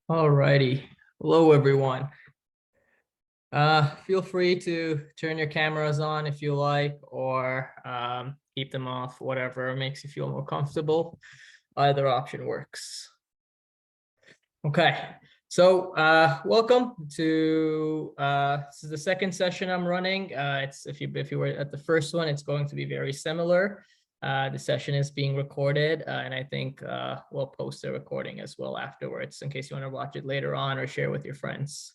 Alrighty. Hello, everyone. Feel free to turn your cameras on if you like, or keep them off, whatever makes you feel more comfortable. Either option works. Okay, so welcome to this is the second session I'm running. It's if you were at the first one, it's going to be very similar. The session is being recorded, and I think we'll post the recording as well afterwards in case you want to watch it later on or share with your friends.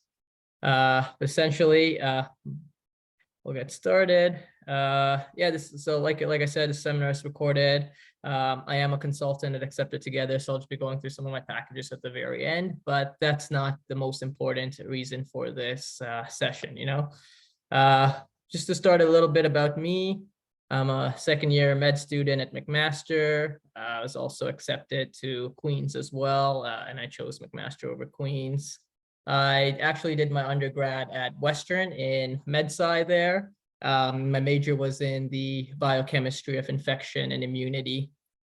Essentially, we'll get started. Yeah, so like I said, the seminar is recorded. I am a consultant at Accepted Together, so I'll just be going through some of my packages at the very end, but that's not the most important reason for this session, just to start a little bit about me. I'm a second-year med student at McMaster. I was also accepted to Queens as well, and I chose McMaster over Queens. I actually did my undergrad at Western in med-sci there. My major was in the biochemistry of infection and immunity.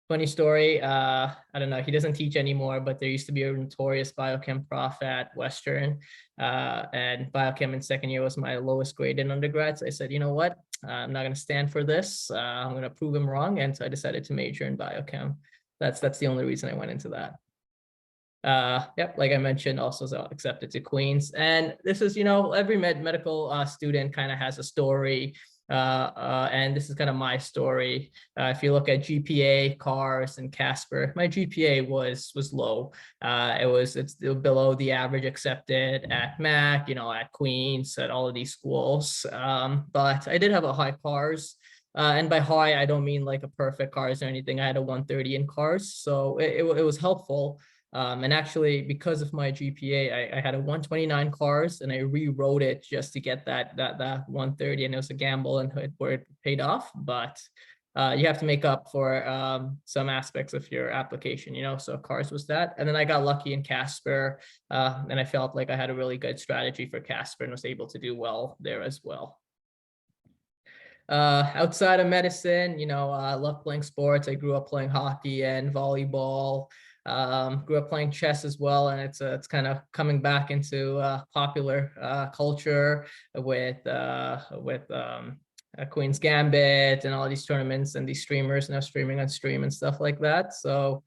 Funny story, I don't know, he doesn't teach anymore, but there used to be a notorious biochem prof at Western, and biochem in second year was my lowest grade in undergrad. So I said, you know what, I'm not going to stand for this. I'm going to prove him wrong. And so I decided to major in biochem. That's the only reason I went into that. Yep, like I mentioned, also accepted to Queens. And this is, every medical student kind of has a story. And this is kind of my story. If you look at GPA, CARS, and Casper, my GPA was low. It's below the average accepted at Mac, at Queens, at all of these schools. But I did have a high CARS. And by high, I don't mean like a perfect CARS or anything. I had a 130 in CARS, so it was helpful. And actually, because of my GPA, I had a 129 CARS, and I rewrote it just to get that 130, and it was a gamble, and it paid off. But you have to make up for some aspects of your application, so CARS was that. And then I got lucky in Casper, and I felt like I had a really good strategy for Casper and was able to do well there as well. Outside of medicine, I love playing sports. I grew up playing hockey and volleyball. Grew up playing chess as well, and it's kind of coming back into popular culture with Queen's Gambit and all these tournaments, and these streamers now streaming on stream and stuff like that. So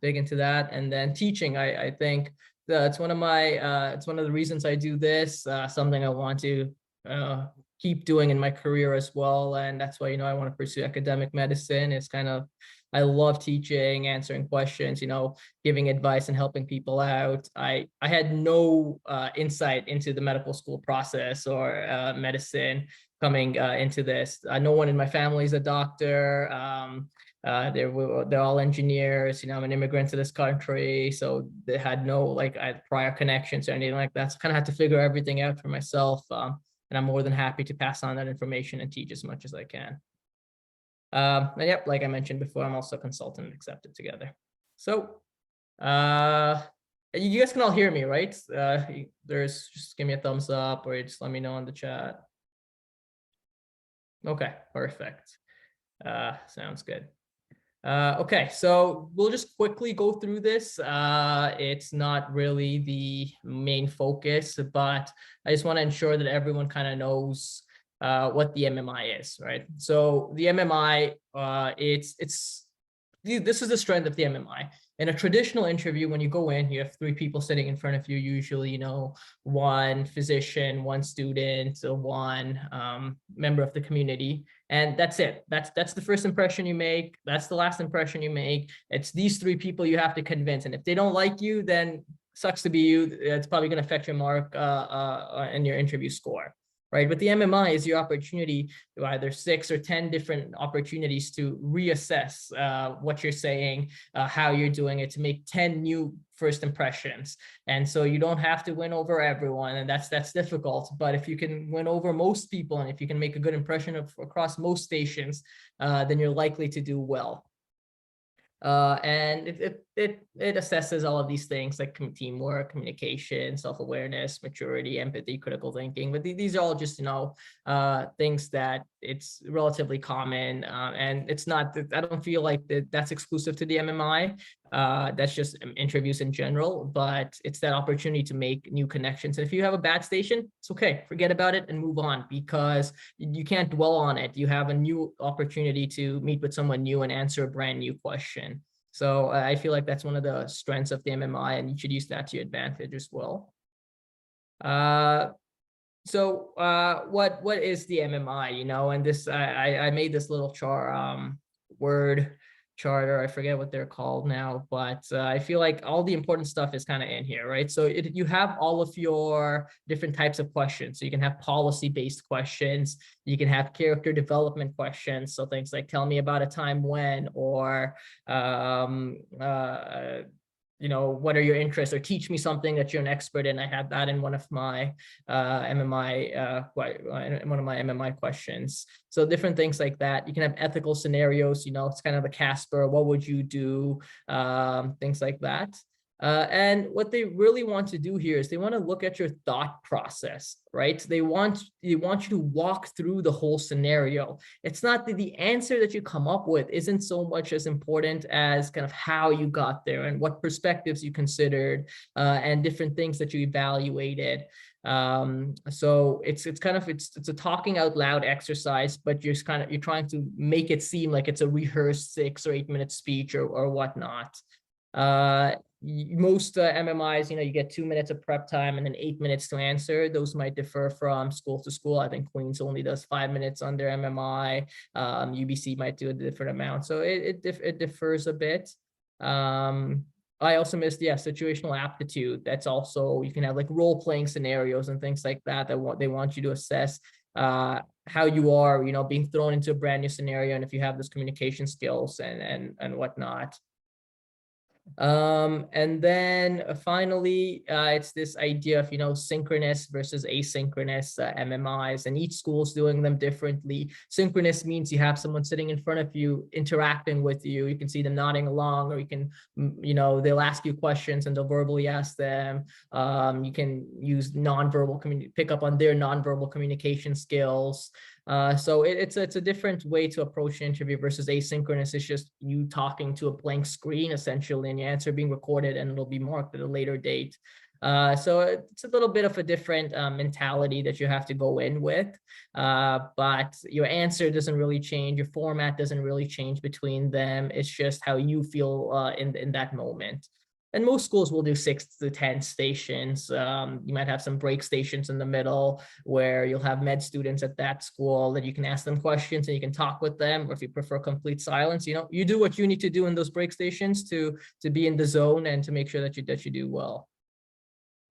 big into that. And then teaching, I think it's one of the reasons I do this. Something I want to keep doing in my career as well, and that's why I want to pursue academic medicine. It's kind of, I love teaching, answering questions, giving advice and helping people out. I had no insight into the medical school process or medicine coming into this. No one in my family is a doctor. They're all engineers. I'm an immigrant to this country, so they had no prior connections or anything like that. So kind of had to figure everything out for myself. And I'm more than happy to pass on that information and teach as much as I can. And yep, like I mentioned before, I'm also a consultant at Accepted Together. So you guys can all hear me, right? Just give me a thumbs up, or just let me know in the chat. Okay, perfect. Sounds good. Okay, so we'll just quickly go through this. It's not really the main focus, but I just want to ensure that everyone kind of knows what the MMI is, right? So the MMI, this is the strength of the MMI. In a traditional interview, when you go in, you have three people sitting in front of you, usually, one physician, one student, or one member of the community. And that's it. That's the first impression you make. That's the last impression you make. It's these three people you have to convince. And if they don't like you, then sucks to be you. It's probably going to affect your mark and your interview score. Right, but the MMI is your opportunity to either 6 or 10 different opportunities to reassess what you're saying, how you're doing it, to make 10 new first impressions. And so you don't have to win over everyone, and that's difficult. But if you can win over most people, and if you can make a good impression across most stations, then you're likely to do well. And it assesses all of these things like teamwork, communication, self-awareness, maturity, empathy, critical thinking. But these are all just, things that it's relatively common, and it's not that I don't feel like that's exclusive to the MMI. That's just interviews in general, but it's that opportunity to make new connections. And if you have a bad station, it's okay, forget about it and move on, because you can't dwell on it. You have a new opportunity to meet with someone new and answer a brand new question. So I feel like that's one of the strengths of the MMI, and you should use that to your advantage as well. What is the MMI? And this I made this little word charter. I forget what they're called now, but I feel like all the important stuff is kind of in here, right? So you have all of your different types of questions. So you can have policy-based questions, you can have character development questions. So things like tell me about a time when, or what are your interests, or teach me something that you're an expert in. I had that in one of my MMI questions. So different things like that. You can have ethical scenarios, it's kind of a Casper, what would you do? Things like that. And what they really want to do here is they want to look at your thought process, right? They want you to walk through the whole scenario. It's not that the answer that you come up with isn't so much as important as kind of how you got there and what perspectives you considered, and different things that you evaluated. So it's a talking out loud exercise, but you're trying to make it seem like it's a rehearsed 6 or 8 minute speech or whatnot. Most MMIs, you get 2 minutes of prep time and then 8 minutes to answer. Those might differ from school to school. I think Queens only does 5 minutes on their MMI. UBC might do a different amount. So it differs a bit. I also missed, situational aptitude. That's also, you can have like role-playing scenarios and things like that they want you to assess how you are, being thrown into a brand new scenario, and if you have those communication skills and whatnot. And then finally, it's this idea of, synchronous versus asynchronous MMIs, and each school's doing them differently. Synchronous means you have someone sitting in front of you, interacting with you. You can see them nodding along, or you can, they'll ask you questions and they'll verbally ask them. You can use pick up on their nonverbal communication skills. So it's a different way to approach an interview versus asynchronous. It's just you talking to a blank screen essentially, and your answer being recorded and it'll be marked at a later date. So it's a little bit of a different mentality that you have to go in with, but your answer doesn't really change. Your format doesn't really change between them. It's just how you feel in that moment. And most schools will do 6 to 10 stations. You might have some break stations in the middle where you'll have med students at that school that you can ask them questions and you can talk with them. Or if you prefer complete silence, you do what you need to do in those break stations to be in the zone and to make sure that you do well.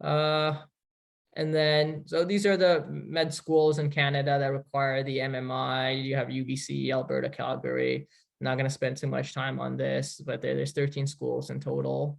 And then, so these are the med schools in Canada that require the MMI. You have UBC, Alberta, Calgary. I'm not going to spend too much time on this, but there's 13 schools in total.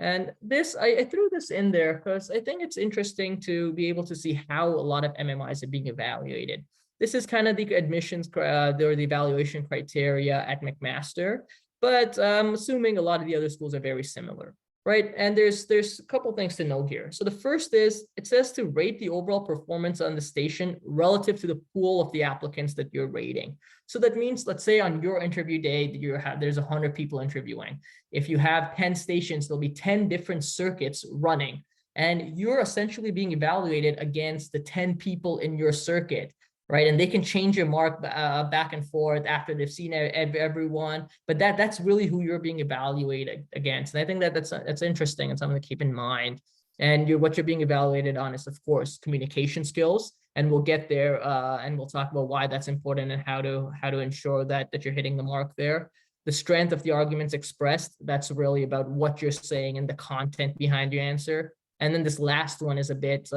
And this, I threw this in there because I think it's interesting to be able to see how a lot of MMIs are being evaluated. This is kind of the admissions or the evaluation criteria at McMaster, but I'm assuming a lot of the other schools are very similar, right? And there's a couple things to note here. So the first is, it says to rate the overall performance on the station relative to the pool of the applicants that you're rating. So that means, let's say on your interview day, there's 100 people interviewing. If you have 10 stations, there'll be 10 different circuits running, and you're essentially being evaluated against the 10 people in your circuit, right? And they can change your mark back and forth after they've seen everyone, but that's really who you're being evaluated against. And I think that's interesting and something to keep in mind. And what you're being evaluated on is, of course, communication skills. And we'll get there and we'll talk about why that's important and how to ensure that you're hitting the mark there. The strength of the arguments expressed, that's really about what you're saying and the content behind your answer. And then this last one is a bit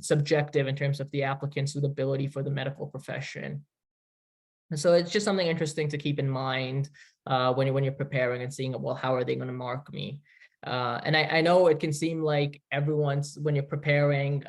subjective in terms of the applicant's suitability for the medical profession. And so it's just something interesting to keep in mind when you're preparing and seeing, well, how are they going to mark me? And I know it can seem like when you're preparing,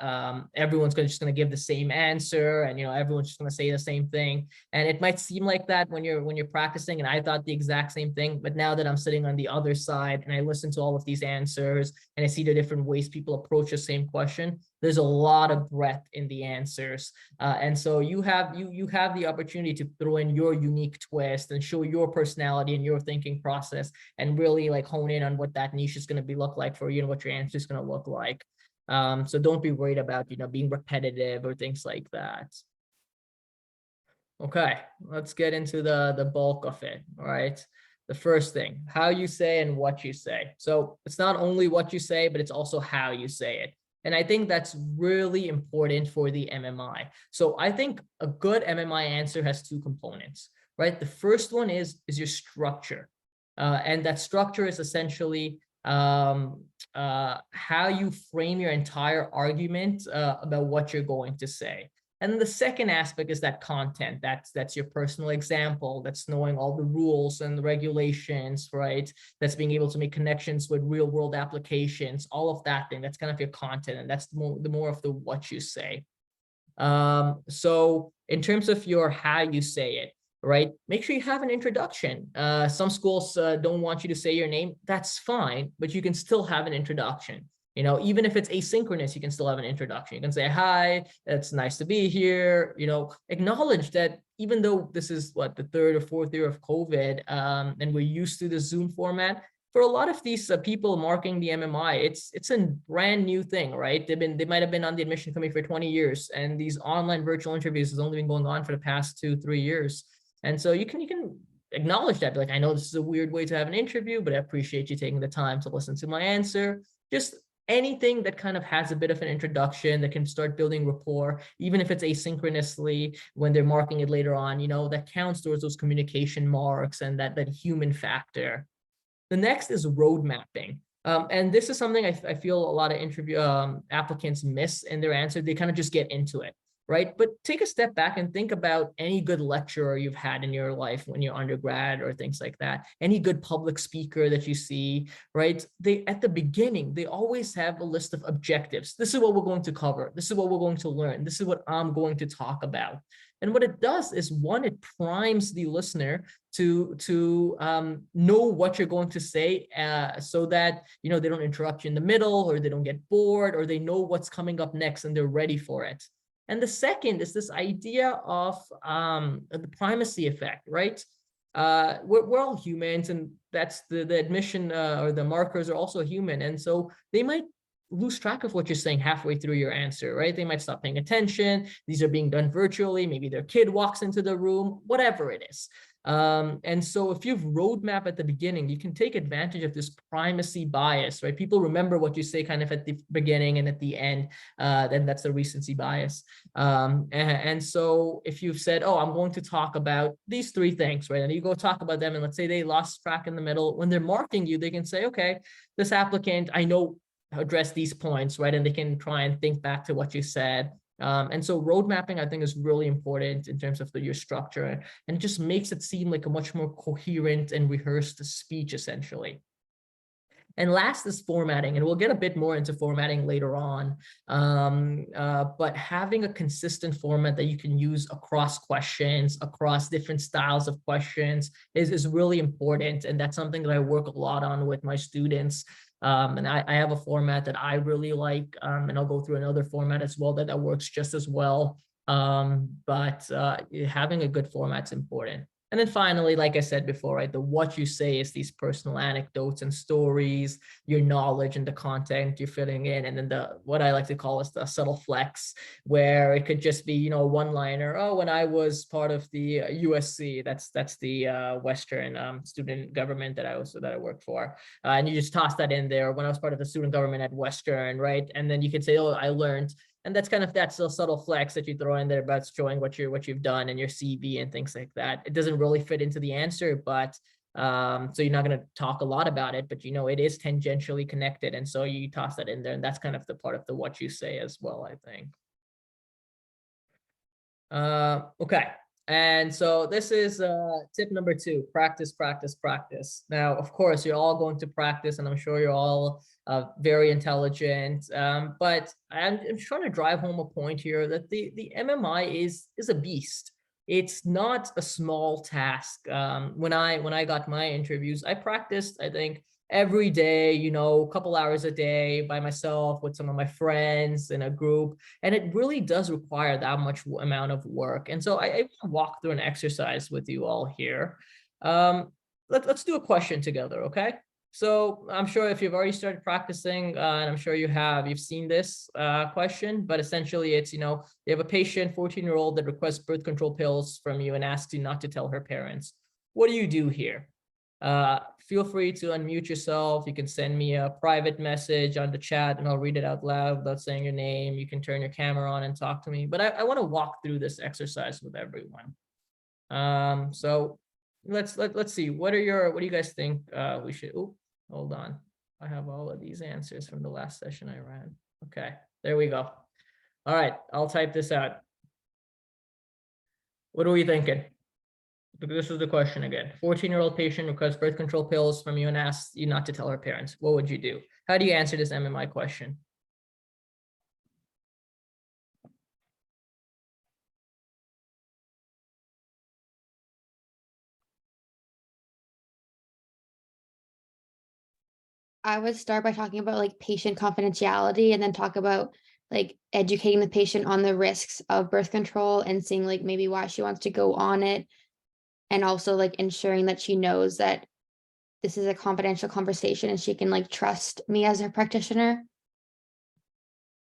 everyone's just going to give the same answer, and everyone's just going to say the same thing. And it might seem like that when you're practicing. And I thought the exact same thing, but now that I'm sitting on the other side and I listen to all of these answers and I see the different ways people approach the same question, there's a lot of breadth in the answers, and so you have the opportunity to throw in your unique twist and show your personality and your thinking process, and really like hone in on what that niche is going to look like for you and what your answer is going to look like. So don't be worried about being repetitive or things like that. Okay, let's get into the bulk of it. All right. The first thing, how you say and what you say. So it's not only what you say, but it's also how you say it. And I think that's really important for the MMI. So I think a good MMI answer has two components, right? The first one is your structure. And that structure is essentially how you frame your entire argument about what you're going to say. And the second aspect is that content. That's your personal example. That's knowing all the rules and the regulations, right? That's being able to make connections with real world applications, all of that thing. That's kind of your content. And that's the more of the what you say. So in terms of your how you say it, right? Make sure you have an introduction. Some schools don't want you to say your name. That's fine, but you can still have an introduction. Even if it's asynchronous, you can still have an introduction. You can say, hi, it's nice to be here. Acknowledge that even though this is the third or fourth year of COVID, and we're used to the Zoom format, for a lot of these people marking the MMI, it's a brand new thing, right? They might have been on the admission committee for 20 years, and these online virtual interviews has only been going on for the past 2-3 years. And so you can acknowledge that, be like, I know this is a weird way to have an interview, but I appreciate you taking the time to listen to my answer. Just anything that kind of has a bit of an introduction that can start building rapport, even if it's asynchronously when they're marking it later on, that counts towards those communication marks and that human factor. The next is road mapping. And this is something I feel a lot of interview applicants miss in their answer. They kind of just get into it, right? But take a step back and think about any good lecturer you've had in your life when you're undergrad or things like that. Any good public speaker that you see, right? At the beginning, they always have a list of objectives. This is what we're going to cover. This is what we're going to learn. This is what I'm going to talk about. And what it does is, one, it primes the listener to know what you're going to say, so that they don't interrupt you in the middle, or they don't get bored, or they know what's coming up next and they're ready for it. And the second is this idea of the primacy effect, right? We're all humans, and that's the admission or the markers are also human, and so they might lose track of what you're saying halfway through your answer, right? They might stop paying attention. These are being done virtually. Maybe their kid walks into the room, whatever it is. And so if you have roadmap at the beginning, you can take advantage of this primacy bias, right? People remember what you say kind of at the beginning and at the end, then that's the recency bias. And so if you've said, oh, I'm going to talk about these 3 things, right? And you go talk about them, and let's say they lost track in the middle. When they're marking you, they can say, okay, this applicant, I know, address these points, right? And they can try and think back to what you said. And so road mapping, I think, is really important in terms of your structure, and it just makes it seem like a much more coherent and rehearsed speech, essentially. And last is formatting, and we'll get a bit more into formatting later on. But having a consistent format that you can use across questions, across different styles of questions is really important. And that's something that I work a lot on with my students. And I have a format that I really like, and I'll go through another format as well that works just as well. But having a good format's important. And then finally, like I said before, right, the what you say is these personal anecdotes and stories, your knowledge and the content you're filling in. And then what I like to call is the subtle flex, where it could just be, one-liner. Oh, when I was part of the USC, that's the Western student government that I worked for. And you just toss that in there. When I was part of the student government at Western, right? And then you could say, oh, I learned. And that's kind of that subtle flex that you throw in there about showing what you've done and your CV and things like that. It doesn't really fit into the answer, but so you're not going to talk a lot about it, but it is tangentially connected, and so you toss that in there, and that's kind of the part of the what you say as well, I think. Okay, And so this is tip number 2, practice, practice, practice. Now, of course, you're all going to practice, and I'm sure you're all very intelligent. But I'm trying to drive home a point here that the MMI is a beast. It's not a small task. When I got my interviews, I practiced, I think, every day, you know, a couple hours a day by myself with some of my friends in a group. And it really does require that much amount of work. And so I walk through an exercise with you all here. Let's do a question together, okay? So I'm sure if you've already started practicing, and I'm sure you've seen this question, but essentially it's, you know, you have a patient, 14-year-old, that requests birth control pills from you and asks you not to tell her parents. What do you do here? Feel free to unmute yourself. You can send me a private message on the chat and I'll read it out loud without saying your name. You can turn your camera on and talk to me, but I want to walk through this exercise with everyone. So let's see. What do you guys think we should, oh, hold on. I have all of these answers from the last session I ran. Okay, there we go. All right, I'll type this out. What are we thinking? This is the question again. 14-year-old patient requests birth control pills from you and asks you not to tell her parents. What would you do? How do you answer this MMI question? I would start by talking about like patient confidentiality and then talk about like educating the patient on the risks of birth control and seeing like maybe why she wants to go on it. And also like ensuring that she knows that this is a confidential conversation and she can like trust me as her practitioner.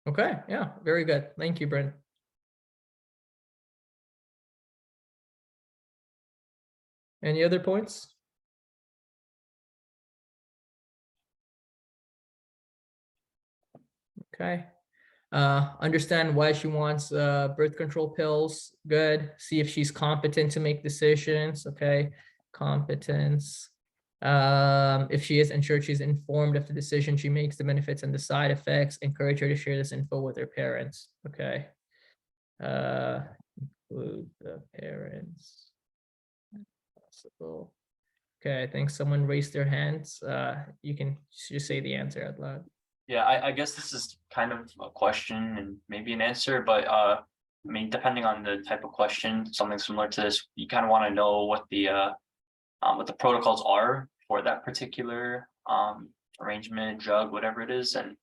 Okay, yeah, very good. Thank you, Brent. Any other points? Okay. Understand why she wants birth control pills. Good. See if she's competent to make decisions. Okay. Competence. If she is, ensure she's informed of the decision she makes, the benefits and the side effects. Encourage her to share this info with her parents. Okay. Include the parents. Possible. Okay, I think someone raised their hands. You can just say the answer out loud. Yeah, I guess this is kind of a question and maybe an answer, but I mean, depending on the type of question, something similar to this, you kind of want to know what the protocols are for that particular arrangement, drug, whatever it is, and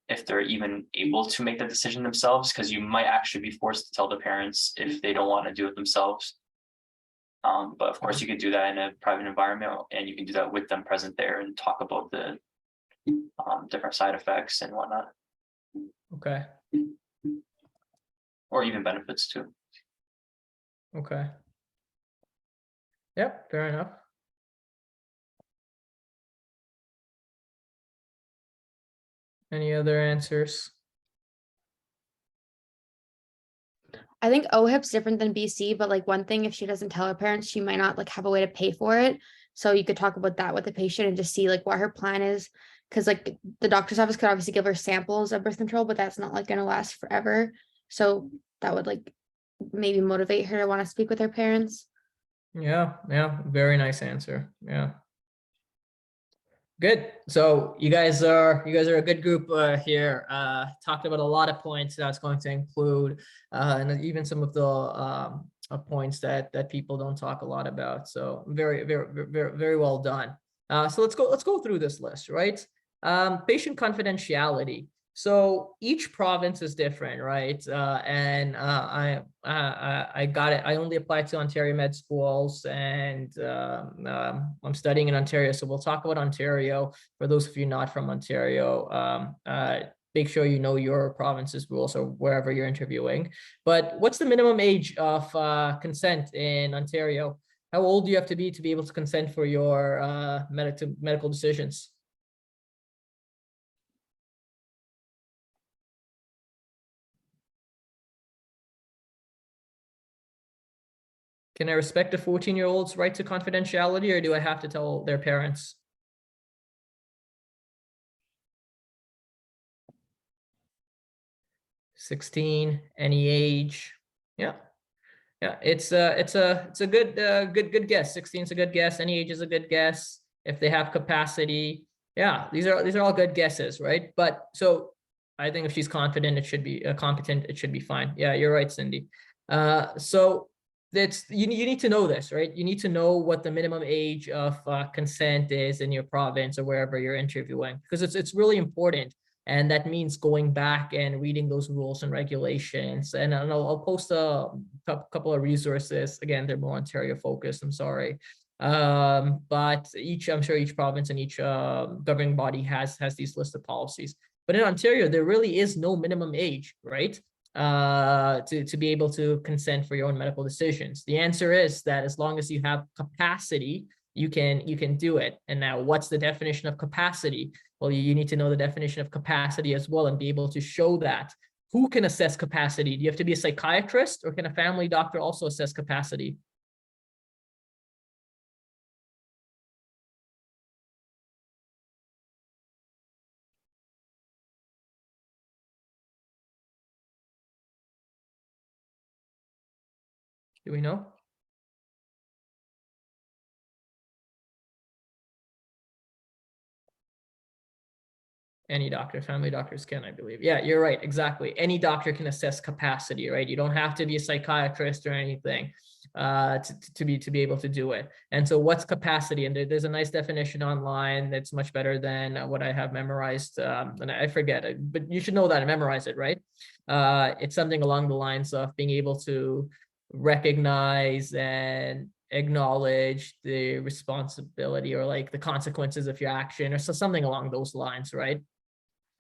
if they're even able to make the decision themselves, because you might actually be forced to tell the parents if they don't want to do it themselves. But of course, you could do that in a private environment, and you can do that with them present there and talk about the different side effects and whatnot. Okay. Or even benefits too. Okay. Yep, fair enough. Any other answers? I think OHIP's different than BC, but like one thing, if she doesn't tell her parents, she might not like have a way to pay for it. So you could talk about that with the patient and just see like what her plan is. Cause like the doctor's office could obviously give her samples of birth control, but that's not like gonna last forever. So that would like maybe motivate her to want to speak with her parents. Yeah, very nice answer. Yeah. Good. So you guys are a good group here. Talked about a lot of points that's going to include, and even some of the points that people don't talk a lot about. So very well done. So let's go through this list, right? Patient confidentiality. So each province is different, right? I got it. I only applied to Ontario med schools, and I'm studying in Ontario. So we'll talk about Ontario. For those of you not from Ontario, make sure you know your province's rules or wherever you're interviewing. But what's the minimum age of consent in Ontario? How old do you have to be able to consent for your medical decisions? Can I respect a 14-year-old's right to confidentiality, or do I have to tell their parents? '16, any age. Yeah. Yeah, it's a good guess. 16 is a good guess. Any age is a good guess. If they have capacity, yeah, these are all good guesses, right? But so I think if she's confident, it should be competent, it should be fine. Yeah, you're right, Cindy. So that's you need to know this, right? You need to know what the minimum age of consent is in your province or wherever you're interviewing, because it's really important. And that means going back and reading those rules and regulations. And I'll post a couple of resources. Again, they're more Ontario focused, I'm sorry. But I'm sure each province and each governing body has these list of policies. But in Ontario, there really is no minimum age, right? To be able to consent for your own medical decisions. The answer is that as long as you have capacity, you can do it. And now, what's the definition of capacity? Well, you need to know the definition of capacity as well and be able to show that. Who can assess capacity? Do you have to be a psychiatrist, or can a family doctor also assess capacity? Do we know? Any doctor, family doctors can, I believe. Yeah, you're right. Exactly. Any doctor can assess capacity, right? You don't have to be a psychiatrist or anything to be able to do it. And so what's capacity? And there's a nice definition online that's much better than what I have memorized. And I forget it, but you should know that and memorize it, right? It's something along the lines of being able to recognize and acknowledge the responsibility or like the consequences of your action, or so something along those lines, right?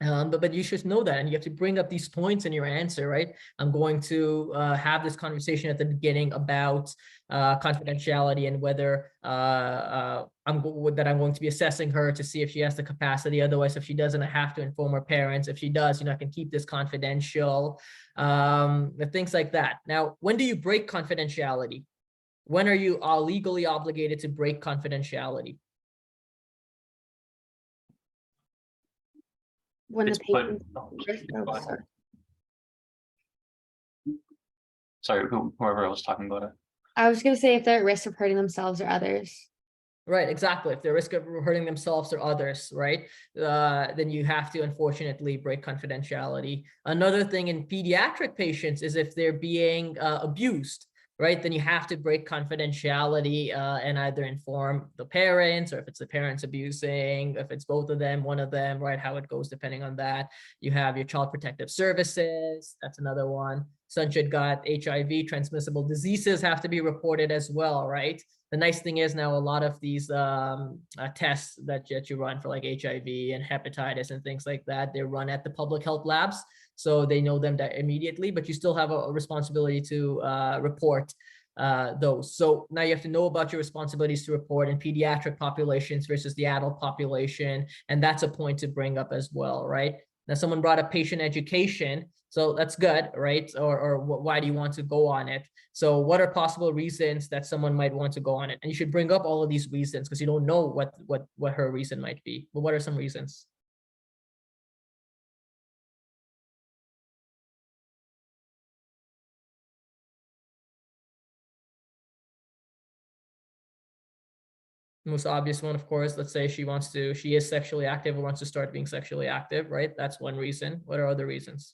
But you should know that, and you have to bring up these points in your answer, right? I'm going to have this conversation at the beginning about confidentiality and whether I'm going to be assessing her to see if she has the capacity. Otherwise, if she doesn't, I have to inform her parents. If she does, I can keep this confidential. Things like that. Now, when do you break confidentiality? When are you legally obligated to break confidentiality? When the It's put. patient. Go ahead. Sorry, whoever was talking about it. I was going to say if they're at risk of hurting themselves or others. Right, exactly. If they're at risk of hurting themselves or others, right, then you have to unfortunately break confidentiality. Another thing in pediatric patients is if they're being abused, right, then you have to break confidentiality and either inform the parents, or if it's the parents abusing, if it's both of them, one of them, right, how it goes depending on that. You have your child protective services. That's another one. Sunshine got HIV, transmissible diseases have to be reported as well, right? The nice thing is now a lot of these tests that you run for like HIV and hepatitis and things like that, they run at the public health labs. So they know them immediately, but you still have a responsibility to report those. So now you have to know about your responsibilities to report in pediatric populations versus the adult population. And that's a point to bring up as well, right? Now someone brought up patient education. So that's good, right? Or why do you want to go on it? So what are possible reasons that someone might want to go on it? And you should bring up all of these reasons because you don't know what her reason might be. But what are some reasons? Most obvious one, of course, let's say she is sexually active or wants to start being sexually active, right? That's one reason. What are other reasons?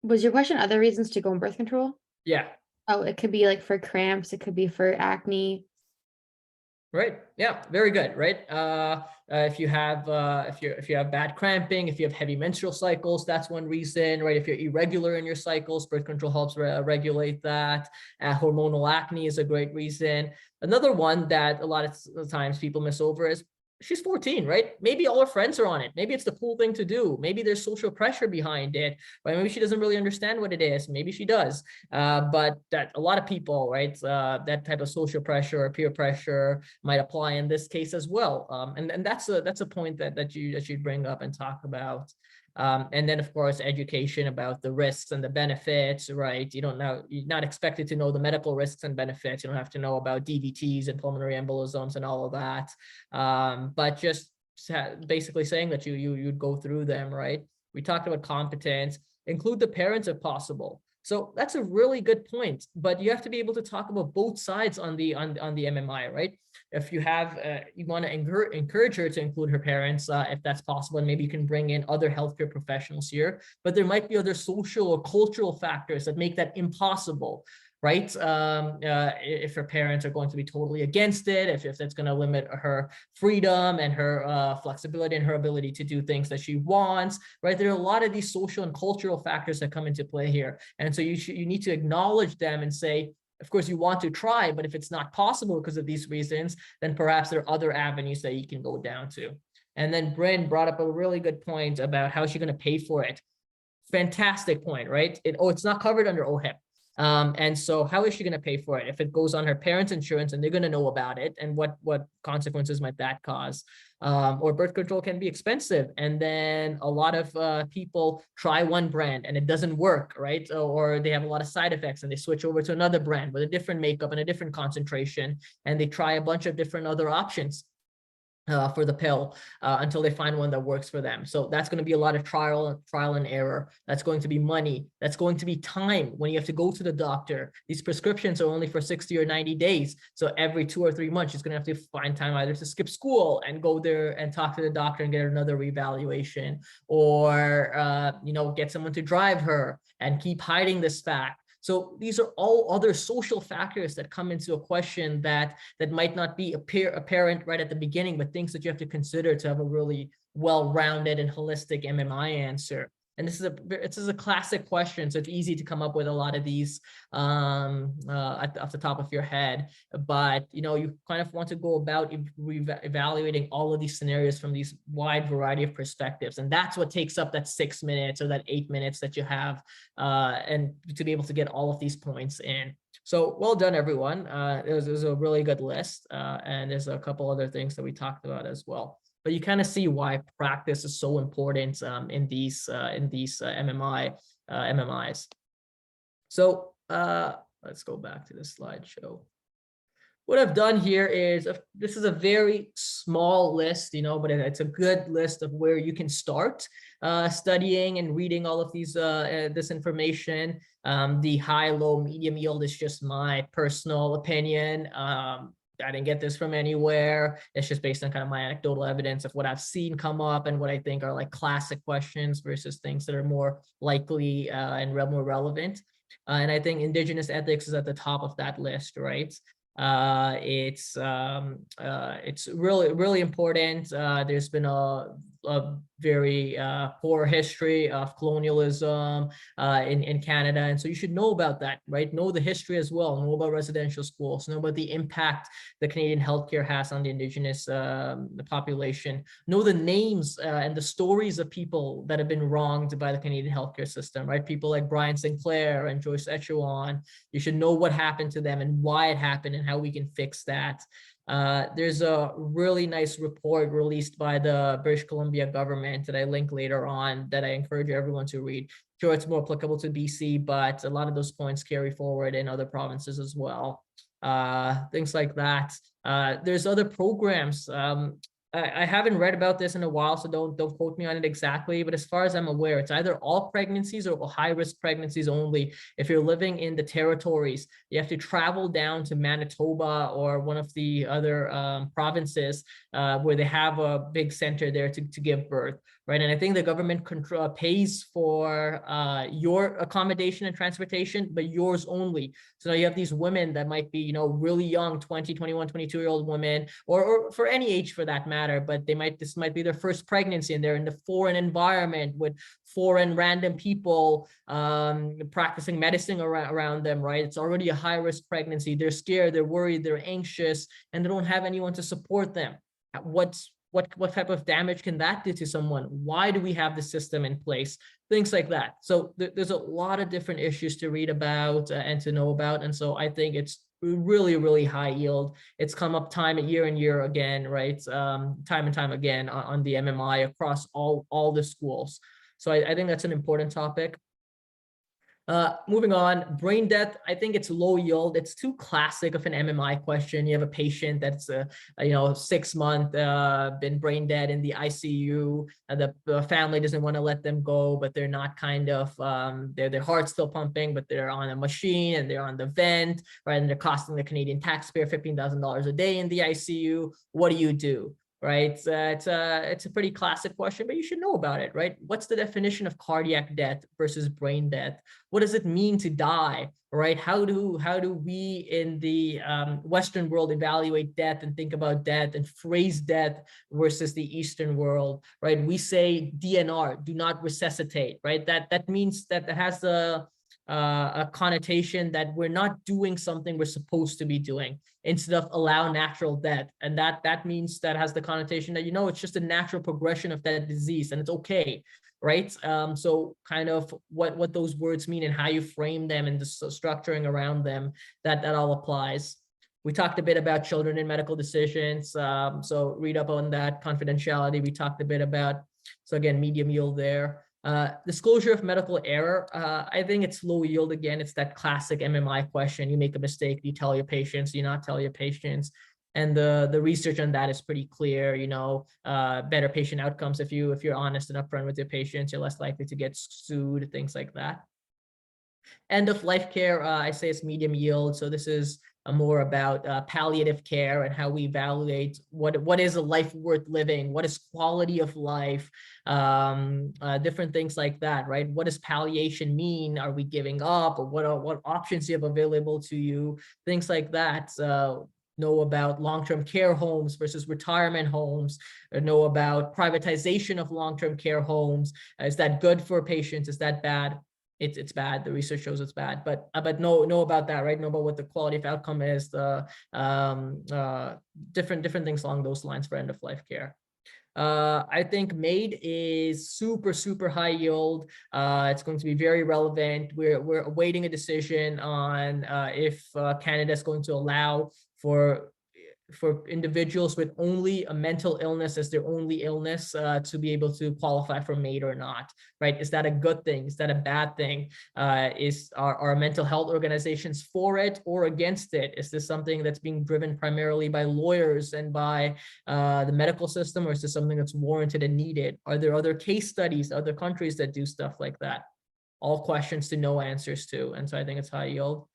Was your question other reasons to go on birth control? Yeah. Oh, it could be like for cramps. It could be for acne. Right. Yeah. Very good. Right. If you have bad cramping, if you have heavy menstrual cycles, that's one reason. Right. If you're irregular in your cycles, birth control helps regulate that. Hormonal acne is a great reason. Another one that a lot of times people miss over is she's 14, right? Maybe all her friends are on it. Maybe it's the cool thing to do. Maybe there's social pressure behind it, right? Maybe she doesn't really understand what it is. Maybe she does. But that a lot of people, right? That type of social pressure or peer pressure might apply in this case as well. And that's a point that you bring up and talk about. And then, of course, education about the risks and the benefits, right? You're not expected to know the medical risks and benefits. You don't have to know about DVTs and pulmonary embolisms and all of that. But just basically saying that you'd go through them, right? We talked about competence, include the parents if possible. So that's a really good point, but you have to be able to talk about both sides on the MMI, right? If you have, you want to encourage her to include her parents, if that's possible, and maybe you can bring in other healthcare professionals here, but there might be other social or cultural factors that make that impossible, right? If her parents are going to be totally against it, if that's going to limit her freedom and her flexibility and her ability to do things that she wants, right? There are a lot of these social and cultural factors that come into play here. And so you need to acknowledge them and say, of course, you want to try, but if it's not possible because of these reasons, then perhaps there are other avenues that you can go down to. And then Bryn brought up a really good point about how she's going to pay for it. Fantastic point, right? It's not covered under OHIP. And so how is she going to pay for it if it goes on her parents' insurance and they're going to know about it, and what consequences might that cause? Or birth control can be expensive, and then a lot of people try one brand and it doesn't work, right? Or they have a lot of side effects and they switch over to another brand with a different makeup and a different concentration, and they try a bunch of different other options for the pill until they find one that works for them. So that's going to be a lot of trial and error. That's going to be money. That's going to be time when you have to go to the doctor. These prescriptions are only for 60 or 90 days. So every 2 or 3 months, she's going to have to find time either to skip school and go there and talk to the doctor and get another reevaluation, or get someone to drive her and keep hiding this fact. So these are all other social factors that come into a question that might not be apparent right at the beginning, but things that you have to consider to have a really well-rounded and holistic MMI answer. And this is a classic question, so it's easy to come up with a lot of these off the top of your head. But you kind of want to go about evaluating all of these scenarios from these wide variety of perspectives, and that's what takes up that 6 minutes or that 8 minutes that you have, and to be able to get all of these points in. So well done, everyone. It was a really good list, and there's a couple other things that we talked about as well. But you kind of see why practice is so important in these MMIs. So let's go back to the slideshow. What I've done here is, this is a very small list, but it's a good list of where you can start studying and reading all of these this information. The high, low, medium yield is just my personal opinion. I didn't get this from anywhere. It's just based on kind of my anecdotal evidence of what I've seen come up and what I think are like classic questions versus things that are more likely and more relevant. And I think Indigenous ethics is at the top of that list, right? It's really, really important. There's been a very poor history of colonialism in Canada, and so you should know about that, right? Know the history as well. Know about residential schools. Know about the impact the Canadian healthcare has on the Indigenous the population. Know the names and the stories of people that have been wronged by the Canadian healthcare system, right? People like Brian Sinclair and Joyce Echuan. You should know what happened to them and why it happened and how we can fix that. There's a really nice report released by the British Columbia government that I link later on that I encourage everyone to read. Sure, it's more applicable to BC, but a lot of those points carry forward in other provinces as well. Things like that. There's other programs. I haven't read about this in a while, so don't quote me on it exactly. But as far as I'm aware, it's either all pregnancies or high-risk pregnancies only. If you're living in the territories, you have to travel down to Manitoba or one of the other provinces where they have a big center there to give birth, right? And I think the government pays for your accommodation and transportation, but yours only. So now you have these women that might be, really young, 20, 21, 22-year-old women, or for any age for that matter, but this might be their first pregnancy and they're in the foreign environment with foreign random people practicing medicine around them, right? It's already a high-risk pregnancy. They're scared, they're worried, they're anxious, and they don't have anyone to support them. What type of damage can that do to someone? Why do we have the system in place? Things like that. So there's a lot of different issues to read about and to know about. And so I think it's really, really high yield. It's come up year and year again, right? Time and time again on the MMI across all the schools. So I think that's an important topic. Moving on, brain death, I think it's low yield. It's too classic of an MMI question. You have a patient that's 6 month been brain dead in the ICU, and the family doesn't want to let them go, but they're not kind of their heart's still pumping, but they're on a machine and they're on the vent, right? And they're costing the Canadian taxpayer $15,000 a day in the ICU. What do you do? Right? It's a pretty classic question, but you should know about it, right? What's the definition of cardiac death versus brain death? What does it mean to die, right? How do we in the Western world evaluate death and think about death and phrase death versus the Eastern world, right? We say DNR, do not resuscitate, right? That means that has a connotation that we're not doing something we're supposed to be doing, instead of allow natural death. And that means, that has the connotation that, it's just a natural progression of that disease and it's okay, right? So kind of what those words mean and how you frame them and the structuring around them, that all applies. We talked a bit about children in medical decisions. So read up on that. Confidentiality, we talked a bit about. So again, medium yield there. Disclosure of medical error, I think it's low yield. Again, it's that classic MMI question. You make a mistake, you tell your patients, you not tell your patients. And the research on that is pretty clear. Better patient outcomes if you're honest and upfront with your patients, you're less likely to get sued, things like that. End of life care, I say it's medium yield. So this is more about palliative care and how we evaluate what is a life worth living, what is quality of life, different things like that, right? What does palliation mean? Are we giving up, or what options you have available to you? Things like that. Know about long-term care homes versus retirement homes, or know about privatization of long-term care homes. Is that good for patients? Is that bad? It's bad. The research shows it's bad, but know about that, right? Know about what the quality of outcome is, the different things along those lines for end of life care. I think MAID is super high yield. It's going to be very relevant. We're awaiting a decision on if Canada is going to allow for individuals with only a mental illness as their only illness to be able to qualify for MAID or not, right? Is that a good thing? Is that a bad thing? Are mental health organizations for it or against it? Is this something that's being driven primarily by lawyers and by the medical system, or is this something that's warranted and needed? Are there other case studies, other countries that do stuff like that? All questions to know answers to, and so I think it's high yield.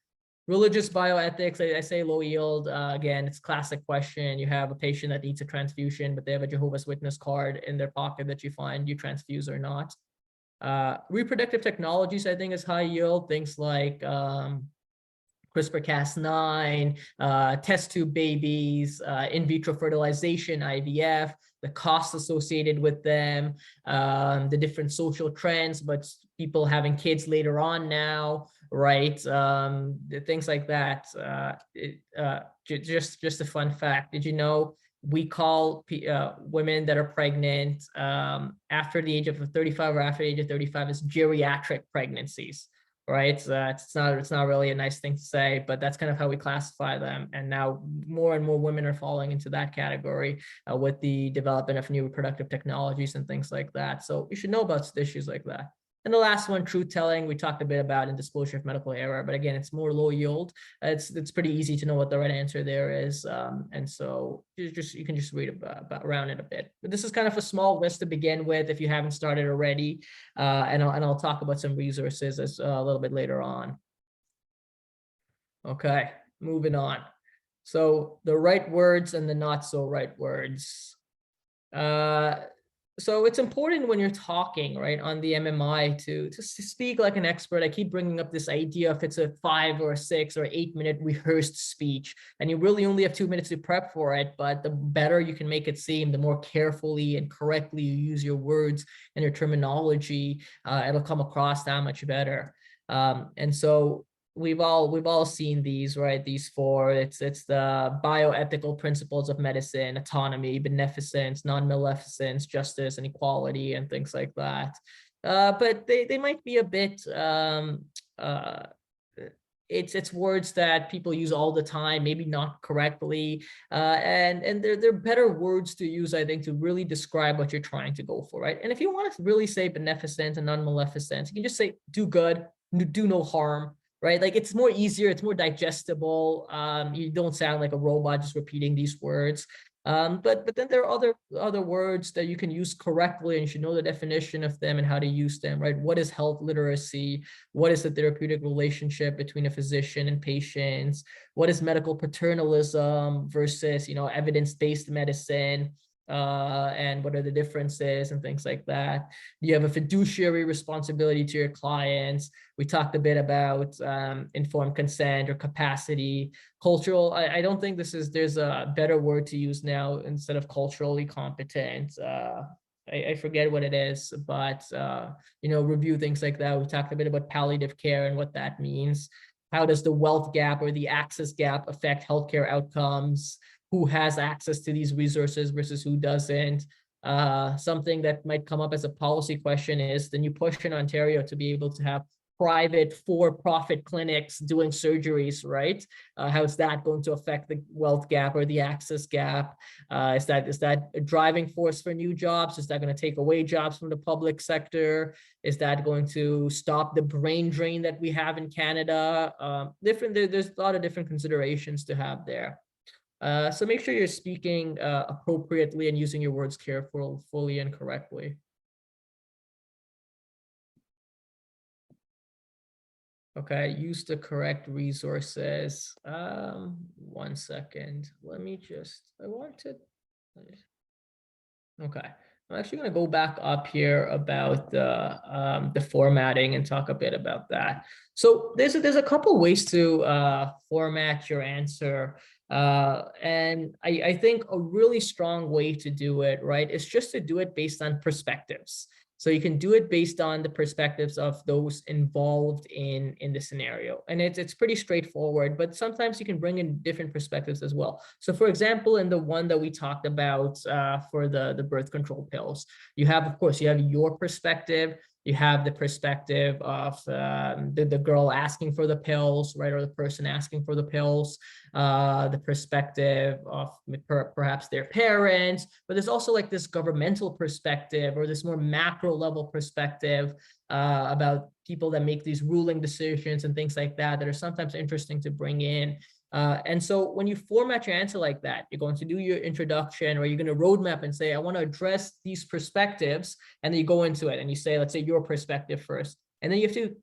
Religious bioethics, I say low yield. Again, it's a classic question. You have a patient that needs a transfusion, but they have a Jehovah's Witness card in their pocket that you find you transfuse or not. Reproductive technologies, I think, is high yield. Things like CRISPR-Cas9, test tube babies, in vitro fertilization, IVF, the costs associated with them, the different social trends, but people having kids later on now, right? Things like that. Just a fun fact. Did you know we call women that are pregnant after the age of 35 or after the age of 35 as geriatric pregnancies? Right, it's not really a nice thing to say, but that's kind of how we classify them. And now more and more women are falling into that category with the development of new reproductive technologies and things like that. So you should know about issues like that. And the last one, truth telling, we talked a bit about in disclosure of medical error, but again, it's more low yield. It's pretty easy to know what the right answer there is, and so you can just read about around it a bit. But this is kind of a small list to begin with if you haven't started already, and I'll talk about some resources as a little bit later on. Okay, moving on. So the right words and the not so right words. So it's important when you're talking, right, on the MMI to speak like an expert. I keep bringing up this idea if it's a 5 or 6 or 8 minute rehearsed speech, and you really only have 2 minutes to prep for it, but the better you can make it seem, the more carefully and correctly you use your words and your terminology, it'll come across that much better. And so we've all seen these, right? These 4. It's the bioethical principles of medicine: autonomy, beneficence, non-maleficence, justice, and equality, and things like that. But they might be a bit it's words that people use all the time, maybe not correctly, and they're better words to use, I think, to really describe what you're trying to go for, right? And if you want to really say beneficent and non-maleficent, you can just say do good, do no harm, right? Like it's more easier, it's more digestible. You don't sound like a robot just repeating these words. But then there are other words that you can use correctly, and you should know the definition of them and how to use them, right? What is health literacy? What is the therapeutic relationship between a physician and patients? What is medical paternalism versus, evidence-based medicine? And what are the differences and things like that. You have a fiduciary responsibility to your clients. We talked a bit about informed consent or capacity. Cultural, I don't think there's a better word to use now instead of culturally competent. I forget what it is, but review things like that. We talked a bit about palliative care and what that means. How does the wealth gap or the access gap affect healthcare outcomes? Who has access to these resources versus who doesn't? Something that might come up as a policy question is the new push in Ontario to be able to have private for-profit clinics doing surgeries, right? How is that going to affect the wealth gap or the access gap? Is that a driving force for new jobs? Is that going to take away jobs from the public sector? Is that going to stop the brain drain that we have in Canada? There's a lot of different considerations to have there. So make sure you're speaking appropriately and using your words carefully and correctly. Okay, use the correct resources. 1 second. Okay, I'm actually going to go back up here about the formatting and talk a bit about that. So there's a couple ways to format your answer. And I think a really strong way to do it, right, is just to do it based on perspectives. So you can do it based on the perspectives of those involved in the scenario. And it's pretty straightforward, but sometimes you can bring in different perspectives as well. So for example, in the one that we talked about for the birth control pills, you have your perspective. You have the perspective of the girl asking for the pills, right, or the person asking for the pills, the perspective of perhaps their parents, but there's also like this governmental perspective or this more macro level perspective about people that make these ruling decisions and things like that are sometimes interesting to bring in. And so when you format your answer like that, you're going to do your introduction or you're going to roadmap and say, I want to address these perspectives. And then you go into it and you say, let's say your perspective first. And then you have to,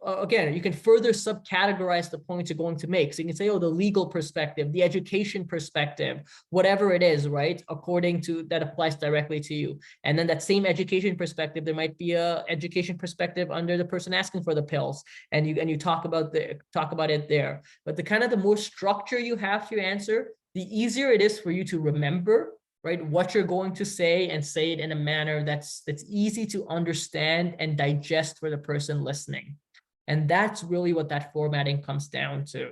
again, you can further subcategorize the points you're going to make. So you can say, oh, the legal perspective, the education perspective, whatever it is, right? According to that applies directly to you. And then that same education perspective, there might be a education perspective under the person asking for the pills. And you talk about it there. But the more structure you have to your answer, the easier it is for you to remember, right, what you're going to say and say it in a manner that's easy to understand and digest for the person listening. And that's really what that formatting comes down to.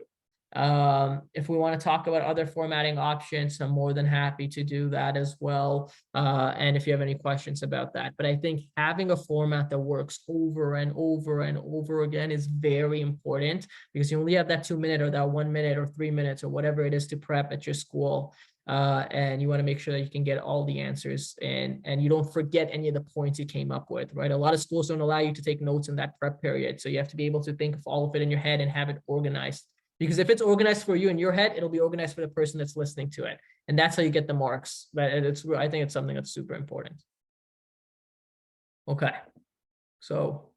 If we want to talk about other formatting options, I'm more than happy to do that as well. And if you have any questions about that, but I think having a format that works over and over and over again is very important because you only have that 2 minute or that 1 minute or 3 minutes or whatever it is to prep at your school. And you want to make sure that you can get all the answers and you don't forget any of the points you came up with, right? A lot of schools don't allow you to take notes in that prep period. So you have to be able to think of all of it in your head and have it organized. Because if it's organized for you in your head, it'll be organized for the person that's listening to it. And that's how you get the marks. But I think it's something that's super important. Okay, so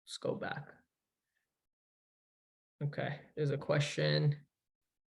let's go back. Okay, there's a question.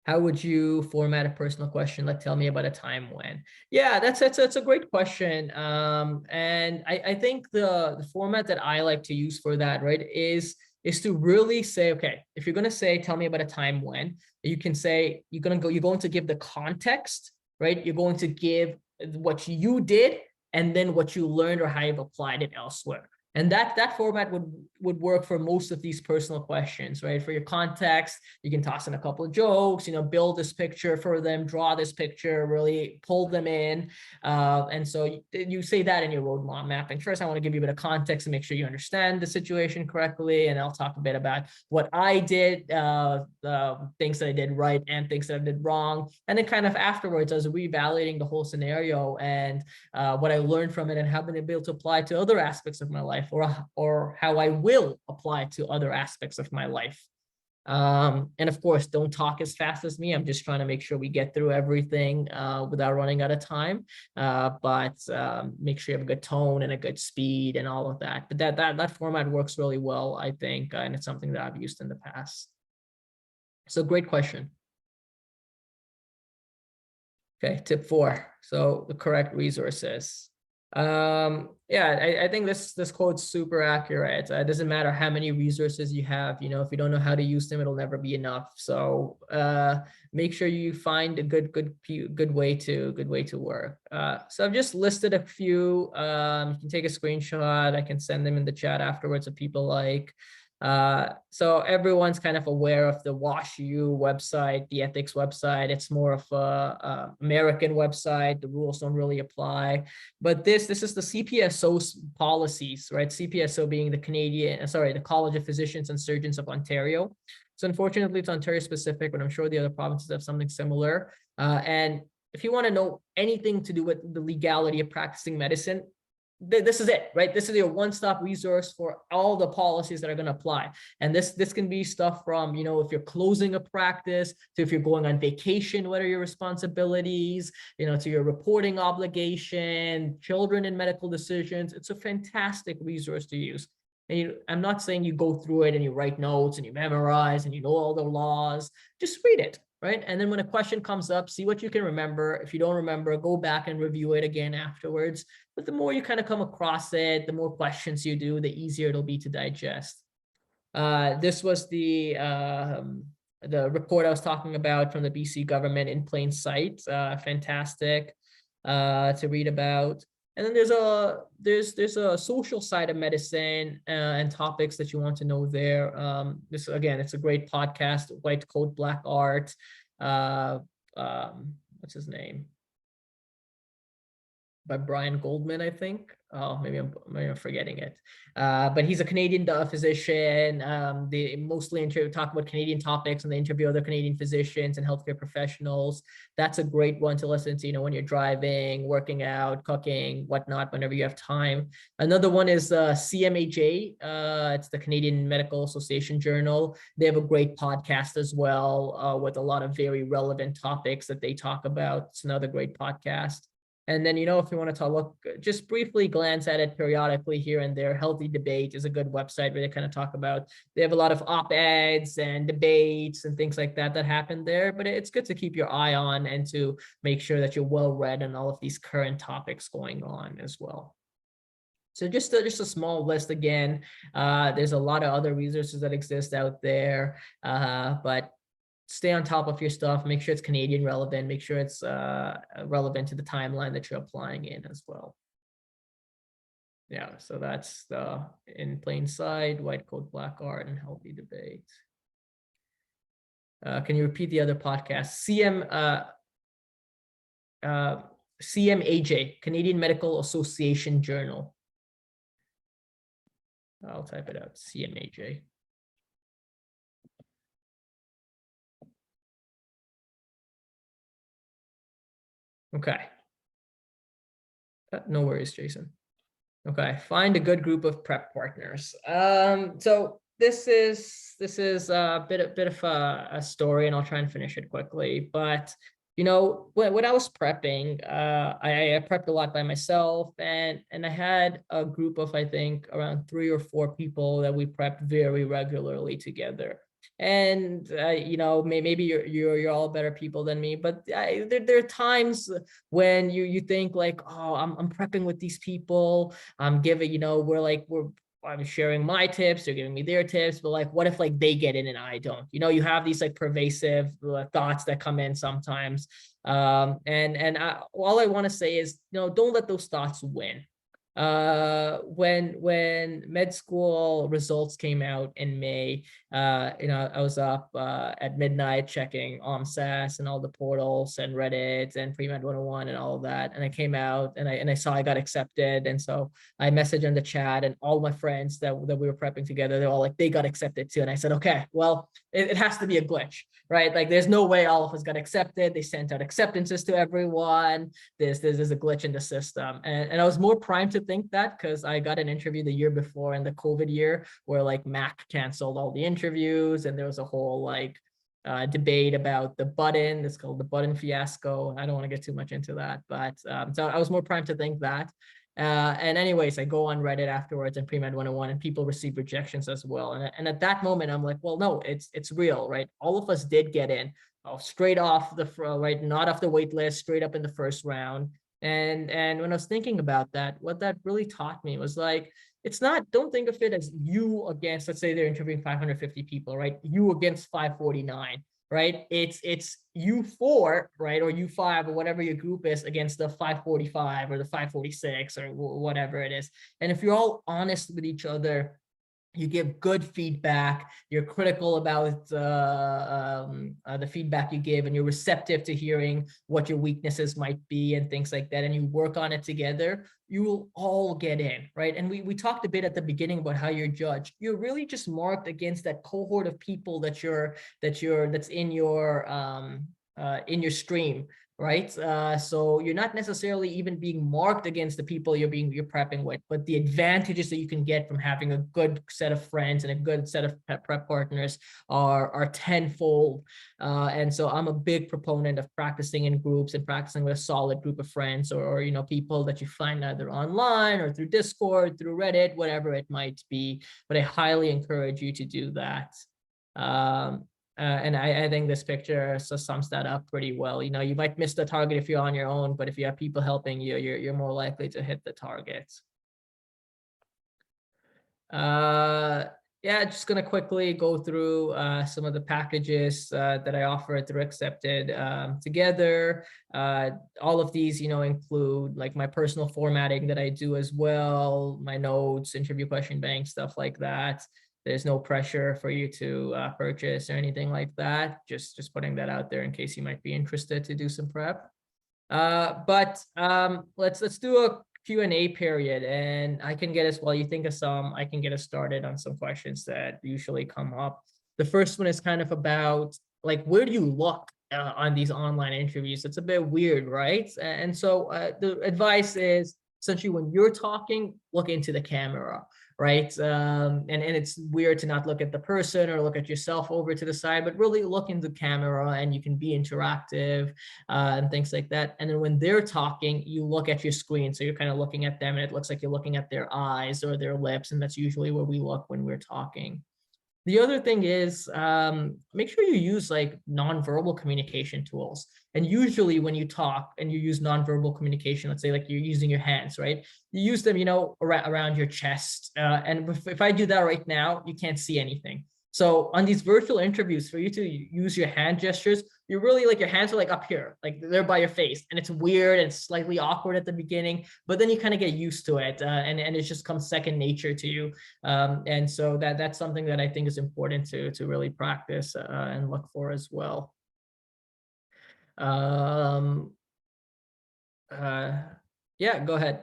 How would you format a personal question? Like, tell me about a time when. Yeah, that's a great question. And I think the format that I like to use for that, right, is to really say, okay, if you're going to say, tell me about a time when, you can say, you're going to give the context, right? You're going to give what you did and then what you learned or how you've applied it elsewhere. And that format would work for most of these personal questions, right? For your context, you can toss in a couple of jokes, build this picture for them, draw this picture, really pull them in. And so you say that in your road mapping. First, I want to give you a bit of context and make sure you understand the situation correctly. And I'll talk a bit about what I did, things that I did right and things that I did wrong. And then kind of afterwards, I was reevaluating the whole scenario and what I learned from it and how I've been able to apply to other aspects of my life, or how I will apply to other aspects of my life. And of course, don't talk as fast as me. I'm just trying to make sure we get through everything without running out of time. But make sure you have a good tone and a good speed and all of that. But that format works really well, I think, and it's something that I've used in the past. So great question. Okay, tip 4. So the correct resources. Yeah, I think this quote's super accurate. It doesn't matter how many resources you have, if you don't know how to use them, it'll never be enough. So make sure you find a good way to work. So I've just listed a few. You can take a screenshot. I can send them in the chat afterwards if people like. So everyone's kind of aware of the WashU website, the ethics website. It's more of a American website. The rules don't really apply. But this is the CPSO's policies, right? CPSO being the College of Physicians and Surgeons of Ontario. So unfortunately, it's Ontario specific, but I'm sure the other provinces have something similar. And if you want to know anything to do with the legality of practicing medicine, this is it, right? This is your one-stop resource for all the policies that are going to apply. And this can be stuff from, if you're closing a practice, to if you're going on vacation, what are your responsibilities, to your reporting obligation, children and medical decisions. It's a fantastic resource to use. And I'm not saying you go through it and you write notes and you memorize and you know all the laws. Just read it, right? And then when a question comes up, see what you can remember. If you don't remember, go back and review it again afterwards. But the more you kind of come across it, the more questions you do, the easier it'll be to digest. This was the report I was talking about from the BC government in plain sight. Fantastic to read about. And then there's a social side of medicine and topics that you want to know there. This again, it's a great podcast. White Coat, Black Art. What's his name? By Brian Goldman, I think. Oh, maybe I'm forgetting it. But he's a Canadian physician. They mostly talk about Canadian topics, and they interview other Canadian physicians and healthcare professionals. That's a great one to listen to, when you're driving, working out, cooking, whatnot, whenever you have time. Another one is CMAJ. It's the Canadian Medical Association Journal. They have a great podcast as well with a lot of very relevant topics that they talk about. It's another great podcast. And then, if you want to look, just briefly glance at it periodically here and there. Healthy Debate is a good website where they kind of talk about, they have a lot of op-eds and debates and things like that happen there. But it's good to keep your eye on and to make sure that you're well read on all of these current topics going on as well. So just a small list again. There's a lot of other resources that exist out there, but stay on top of your stuff, make sure it's Canadian relevant, make sure it's relevant to the timeline that you're applying in as well. Yeah, so that's the in plain sight, White Coat, Black Art, and Healthy Debate. Can you repeat the other podcast? CMAJ, Canadian Medical Association Journal. I'll type it out, CMAJ. Okay. No worries, Jason. Okay, find a good group of prep partners. So this is a bit of a story, and I'll try and finish it quickly. But when I was prepping, I prepped a lot by myself, and I had a group of, I think, around 3 or 4 people that we prepped very regularly together. And maybe you're all better people than me, but there are times when you think like, oh, I'm prepping with these people. I'm giving, I'm sharing my tips, they're giving me their tips, but like, what if like they get in and I don't? You have these like pervasive thoughts that come in sometimes. All I want to say is, don't let those thoughts win. When med school results came out in May, I was up at midnight checking OMSAS and all the portals and Reddit and Pre-Med 101 and all of that, and I came out and I saw I got accepted, and so I messaged in the chat, and all my friends that we were prepping together, they're all like, they got accepted too, and I said, okay, well, it has to be a glitch, right? Like, there's no way all of us got accepted. They sent out acceptances to everyone. There's a glitch in the system, and I was more primed to think that because I got an interview the year before in the COVID year where like Mac canceled all the interviews, and there was a whole like debate about the button. It's called the button fiasco. I don't want to get too much into that, but so I was more primed to think that. And anyways, I go on Reddit afterwards and Pre-Med 101, and people receive rejections as well. And at that moment, I'm like, well, no, it's real, right? All of us did get in, straight off the right, not off the wait list, straight up in the first round. And when I was thinking about that, what that really taught me was like, it's not, don't think of it as you against, let's say they're interviewing 550 people, right? You against 549, right? It's you four, right? Or you five, or whatever your group is, against the 545 or the 546 or whatever it is. And if you're all honest with each other, you give good feedback, you're critical about the feedback you give, and you're receptive to hearing what your weaknesses might be and things like that, and you work on it together, you will all get in, right? And we talked a bit at the beginning about how you're judged. You're really just marked against that cohort of people that's in your stream, right? So you're not necessarily even being marked against the people you're prepping with, but the advantages that you can get from having a good set of friends and a good set of prep partners are tenfold. And so I'm a big proponent of practicing in groups and practicing with a solid group of friends, or people that you find either online or through Discord, through Reddit, whatever it might be. But I highly encourage you to do that. And I think this picture sums that up pretty well. You might miss the target if you're on your own, but if you have people helping you, you're more likely to hit the target. Yeah, just gonna quickly go through some of the packages that I offer through Accepted together. All of these, include like my personal formatting that I do as well, my notes, interview question bank, stuff like that. There's no pressure for you to purchase or anything like that. Just putting that out there in case you might be interested to do some prep. But let's do a Q&A period, and I can get us, while you think of some, I can get us started on some questions that usually come up. The first one is kind of about like, where do you look on these online interviews? It's a bit weird, right? And so the advice is, essentially, when you're talking, look into the camera, right? And it's weird to not look at the person or look at yourself over to the side, but really look in the camera, and you can be interactive and things like that. And then when they're talking, you look at your screen. So you're kind of looking at them, and it looks like you're looking at their eyes or their lips. And that's usually where we look when we're talking. The other thing is, make sure you use like nonverbal communication tools. And usually when you talk and you use nonverbal communication, let's say like you're using your hands, right? You use them, around your chest. And if I do that right now, you can't see anything. So on these virtual interviews, for you to use your hand gestures, you're really like, your hands are like up here, like they're by your face, and it's weird and slightly awkward at the beginning, but then you kind of get used to it, and it just comes second nature to you. And so that's something that I think is important to really practice and look for as well. Yeah, go ahead.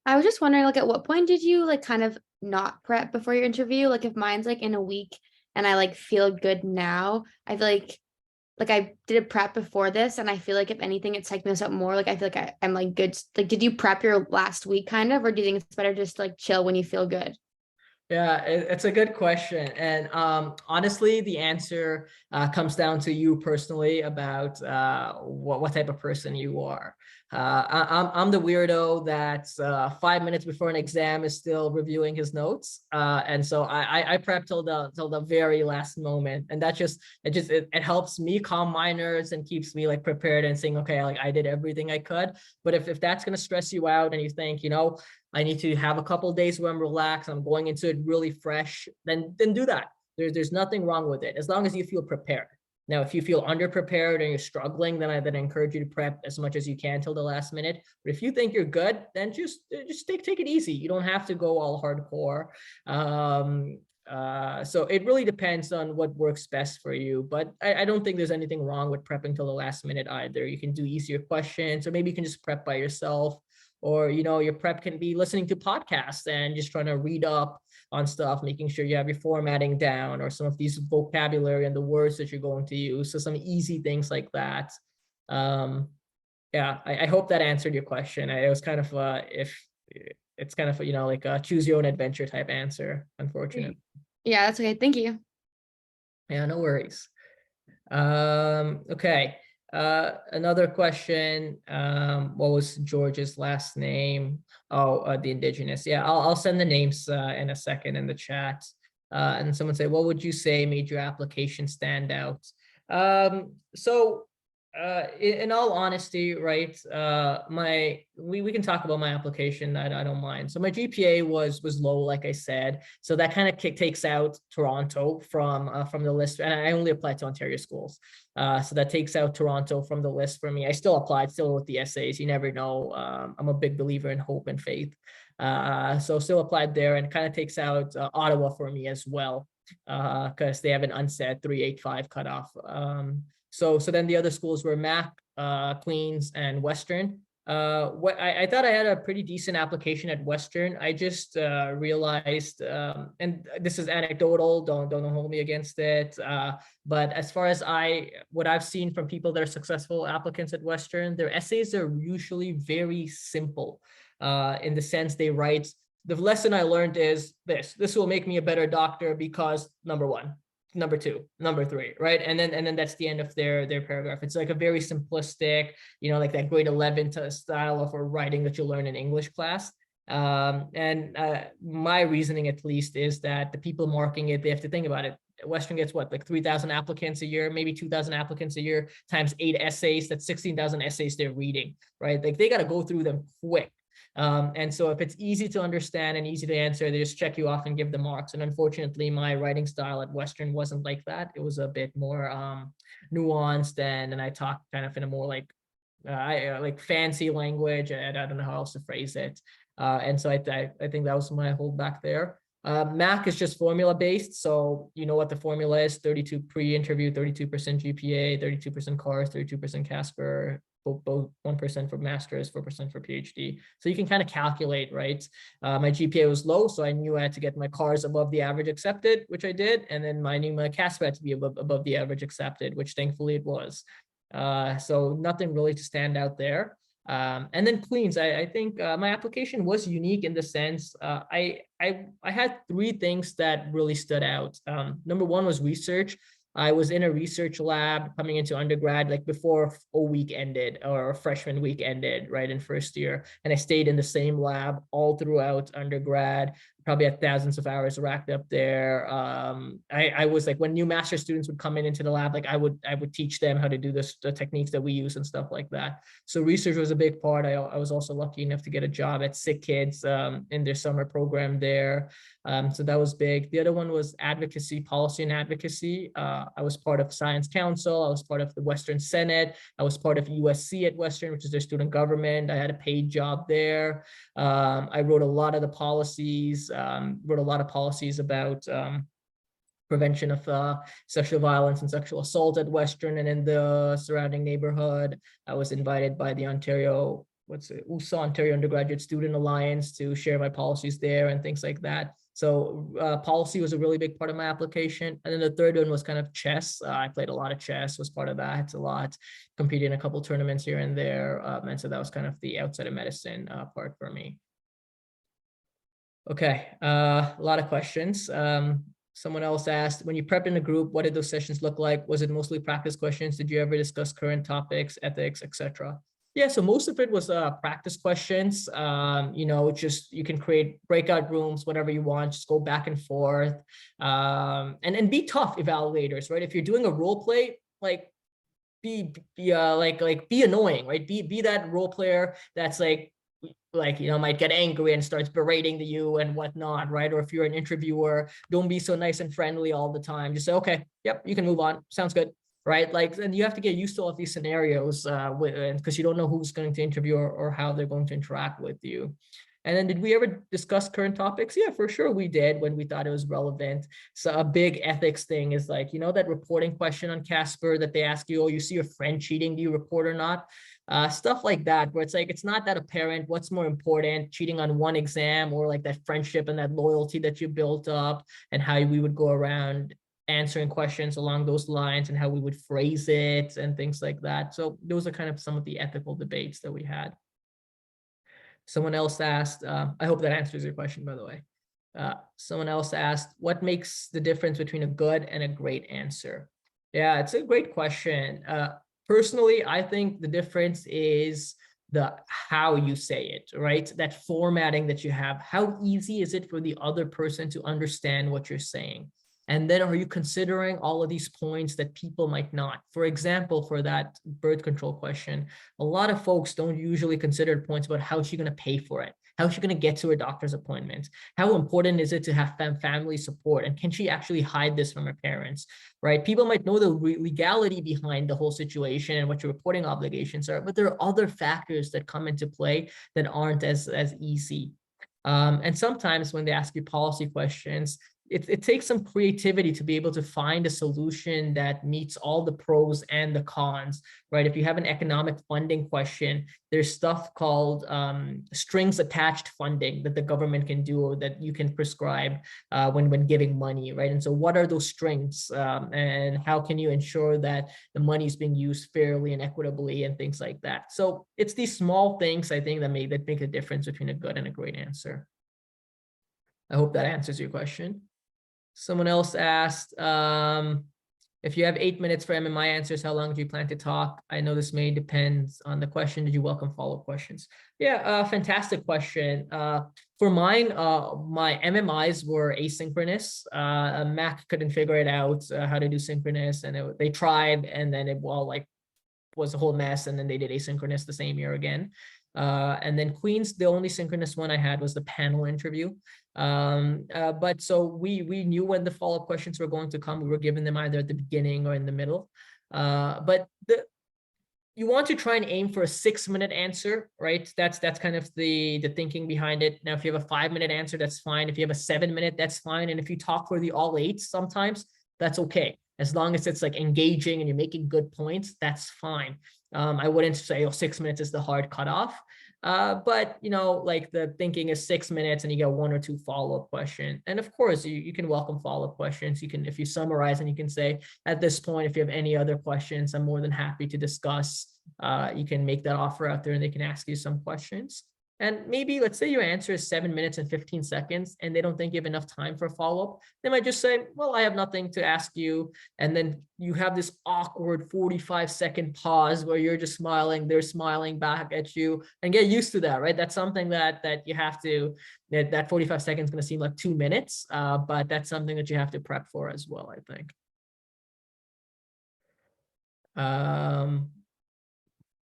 I was just wondering, like, at what point did you like kind of not prep before your interview? Like, if mine's like in a week and I like feel good now, I feel like I did a prep before this, and I feel like if anything, it's psyched me up more. Like, I feel like I'm like good. Like, did you prep your last week kind of, or do you think it's better just like chill when you feel good? Yeah, it's a good question. And honestly, the answer comes down to you personally about what type of person you are. I'm the weirdo that's 5 minutes before an exam is still reviewing his notes. And so I prep till the very last moment. And that it helps me calm my nerves and keeps me like prepared and saying, okay, like I did everything I could. But if that's going to stress you out and you think, I need to have a couple of days where I'm relaxed, I'm going into it really fresh, then do that. There's nothing wrong with it, as long as you feel prepared. Now, if you feel underprepared and you're struggling, then I encourage you to prep as much as you can till the last minute. But if you think you're good, then just take it easy. You don't have to go all hardcore. So it really depends on what works best for you. But I don't think there's anything wrong with prepping till the last minute either. You can do easier questions, or maybe you can just prep by yourself. Or, your prep can be listening to podcasts and just trying to read up on stuff, making sure you have your formatting down, or some of these vocabulary and the words that you're going to use. So some easy things like that. Yeah, I hope that answered your question. It was kind of if it's kind of like a choose your own adventure type answer, unfortunately. Yeah, that's okay. Thank you. Yeah, no worries. Okay. Another question. What was George's last name? Oh, the indigenous. Yeah, I'll send the names in a second in the chat. And someone say, what would you say made your application stand out? So in all honesty, right, we can talk about my application. I don't mind. So my GPA was low, like I said, so that kind of takes out Toronto from the list, and I only applied to Ontario schools, so that takes out Toronto from the list for me. I still applied, still with the essays. You never know. I'm a big believer in hope and faith, so still applied there, and kind of takes out Ottawa for me as well, because they have an unsaid 385 cutoff. So then the other schools were Mac, Queens, and Western. What I thought I had a pretty decent application at Western. I just realized, and this is anecdotal, don't hold me against it. But as far as what I've seen from people that are successful applicants at Western, their essays are usually very simple, in the sense they write, the lesson I learned is this will make me a better doctor because number one, number two, number three, right? And then that's the end of their paragraph. It's like a very simplistic, like that grade 11 style of writing that you learn in English class. And my reasoning, at least, is that the people marking it, they have to think about it. Western gets what, like 3,000 applicants a year, maybe 2,000 applicants a year, times 8 essays. That's 16,000 essays they're reading, right? Like they got to go through them quick. And so if it's easy to understand and easy to answer, they just check you off and give the marks. And unfortunately, my writing style at Western wasn't like that. It was a bit more nuanced, and I talked kind of in a more like fancy language. And I don't know how else to phrase it. And so I think that was my holdback there. Mac is just formula based. So you know what the formula is: 32 pre-interview, 32% GPA, 32% CARS, 32% Casper, both 1% for master's, 4% for PhD. So you can kind of calculate, right? My GPA was low, so I knew I had to get my CARS above the average accepted, which I did. And then I knew my Casper had to be above the average accepted, which thankfully it was. So nothing really to stand out there. And then Queens, I think my application was unique in the sense I had 3 things that really stood out. Number one was research. I was in a research lab coming into undergrad, like before O week ended or freshman week ended, right, in first year. And I stayed in the same lab all throughout undergrad, probably had thousands of hours racked up there. I was like, when new master students would come into the lab, like I would teach them how to do the techniques that we use and stuff like that. So research was a big part. I was also lucky enough to get a job at Sick Kids in their summer program there. So that was big. The other one was advocacy, policy and advocacy. I was part of Science Council. I was part of the Western Senate. I was part of USC at Western, which is their student government. I had a paid job there. I wrote a lot of the policies, about prevention of sexual violence and sexual assault at Western and in the surrounding neighborhood. I was invited by the USA Ontario Undergraduate Student Alliance to share my policies there and things like that. So policy was a really big part of my application. And then the third one was kind of chess. I played a lot of chess, was part of that a lot, competed in a couple tournaments here and there. And so that was kind of the outside of medicine part for me. Okay, a lot of questions. Someone else asked, when you prep in a group, what did those sessions look like? Was it mostly practice questions? Did you ever discuss current topics, ethics, etc.? Yeah, so most of it was practice questions. Just you can create breakout rooms, whatever you want, just go back and forth, and be tough evaluators, right? If you're doing a role play, like be annoying, right? Be that role player that's might get angry and starts berating you and whatnot, right? Or if you're an interviewer, don't be so nice and friendly all the time. Just say, okay, yep, you can move on. Sounds good. right? Like, and you have to get used to all of these scenarios because you don't know who's going to interview or how they're going to interact with you. And then did we ever discuss current topics? Yeah, for sure we did when we thought it was relevant. So a big ethics thing is like, you know, that reporting question on Casper that they ask you, oh, you see your friend cheating, do you report or not? Stuff like that, where it's like, it's not that apparent what's more important, cheating on one exam or like that friendship and that loyalty that you built up, and how we would go around answering questions along those lines and how we would phrase it and things like that. So those are kind of some of the ethical debates that we had. Someone else asked, I hope that answers your question, by the way. Someone else asked, what makes the difference between a good and a great answer? Yeah, it's a great question. Personally, I think the difference is the how you say it, right? That formatting that you have. How easy is it for the other person to understand what you're saying? And then are you considering all of these points that people might not? For example, for that birth control question, a lot of folks don't usually consider points about how she's going to pay for it. How is she going to get to her doctor's appointment? How important is it to have family support? And can she actually hide this from her parents, right? People might know the legality behind the whole situation and what your reporting obligations are, but there are other factors that come into play that aren't as easy. And sometimes when they ask you policy questions, it takes some creativity to be able to find a solution that meets all the pros and the cons, right? If you have an economic funding question, there's stuff called strings attached funding that the government can do or that you can prescribe when giving money, right? And so what are those strings and how can you ensure that the money is being used fairly and equitably and things like that? So it's these small things, I think, that make a difference between a good and a great answer. I hope that answers your question. Someone else asked, if you have 8 minutes for MMI answers, how long do you plan to talk? I know this may depend on the question. Did you welcome follow-up questions? Yeah, fantastic question. For mine, my MMIs were asynchronous. Mac couldn't figure it out how to do synchronous, and they tried, and then it was a whole mess, and then they did asynchronous the same year again. And then Queens, the only synchronous one I had was the panel interview. But so we knew when the follow-up questions were going to come. We were given them either at the beginning or in the middle. But you want to try and aim for a 6-minute answer, right? That's kind of the thinking behind it. Now, if you have a 5-minute answer, that's fine. If you have a 7-minute, that's fine. And if you talk for the all 8 sometimes, that's okay. As long as it's like engaging and you're making good points, that's fine. I wouldn't say, 6 minutes is the hard cutoff. But, like the thinking is 6 minutes and you get 1 or 2 follow-up questions. And of course, you can welcome follow-up questions. You can, if you summarize, and you can say, at this point, if you have any other questions, I'm more than happy to discuss. You can make that offer out there and they can ask you some questions. And maybe let's say your answer is 7 minutes and 15 seconds and they don't think you have enough time for a follow-up. They might just say, well, I have nothing to ask you. And then you have this awkward 45-second pause where you're just smiling, they're smiling back at you, and get used to that, right? That's something that you have to, that 45 seconds is going to seem like 2 minutes, but that's something that you have to prep for as well, I think.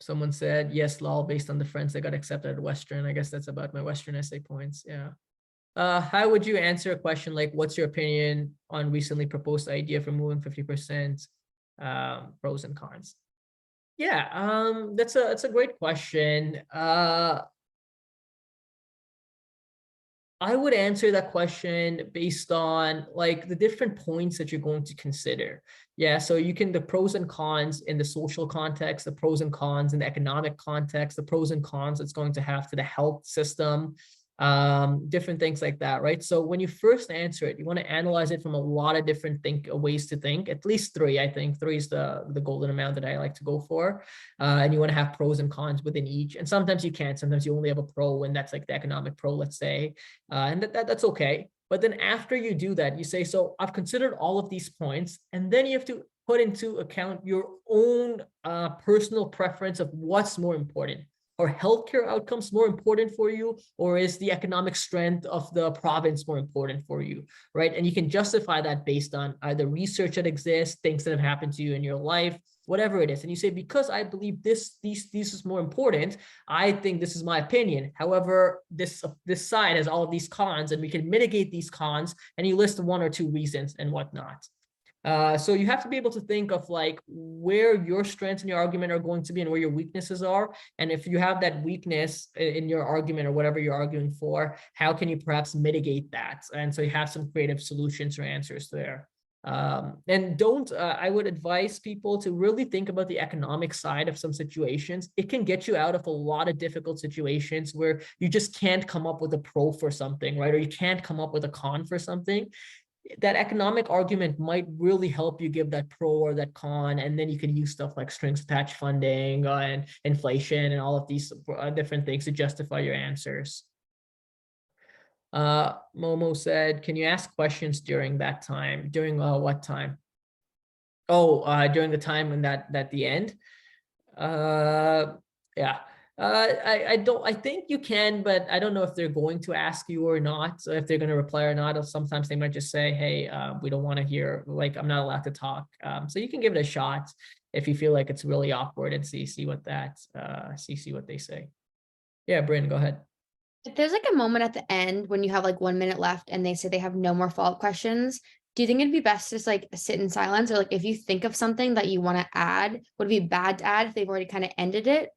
Someone said, yes, lol, based on the friends that got accepted at Western. I guess that's about my Western essay points. Yeah. How would you answer a question like, what's your opinion on recently proposed idea for moving 50%, pros and cons? Yeah, that's a great question. I would answer that question based on like the different points that you're going to consider. Yeah, so you can, the pros and cons in the social context, the pros and cons in the economic context, the pros and cons it's going to have to the health system, different things like that, right? So when you first answer it, you want to analyze it from a lot of different ways to think, at least 3. I think 3 is the golden amount that I like to go for. And you want to have pros and cons within each. And sometimes you can't, sometimes you only have a pro, and that's like the economic pro, let's say, and that's okay. But then after you do that, you say, so I've considered all of these points, and then you have to put into account your own personal preference of what's more important. Are healthcare outcomes more important for you, or is the economic strength of the province more important for you, right? And you can justify that based on either research that exists, things that have happened to you in your life, whatever it is. And you say, because I believe this is more important, I think this is my opinion. However, this side has all of these cons, and we can mitigate these cons, and you list 1 or 2 reasons and whatnot. So you have to be able to think of like where your strengths in your argument are going to be and where your weaknesses are. And if you have that weakness in your argument or whatever you're arguing for, how can you perhaps mitigate that? And so you have some creative solutions or answers there. And don't, I would advise people to really think about the economic side of some situations. It can get you out of a lot of difficult situations where you just can't come up with a pro for something, right? Or you can't come up with a con for something. That economic argument might really help you give that pro or that con, and then you can use stuff like strings attached funding and inflation and all of these different things to justify your answers. Momo said, can you ask questions during that time? During what time? Oh, during the time when that the end. Yeah. I think you can, but I don't know if they're going to ask you or not. So if they're going to reply or not, or sometimes they might just say, hey, we don't want to hear, like, I'm not allowed to talk. So you can give it a shot if you feel like it's really awkward and see what they say. Yeah, Bryn, go ahead. If there's like a moment at the end when you have like 1 minute left and they say they have no more follow-up questions, do you think it'd be best to just like sit in silence? Or like if you think of something that you want to add, would it be bad to add if they've already kind of ended it?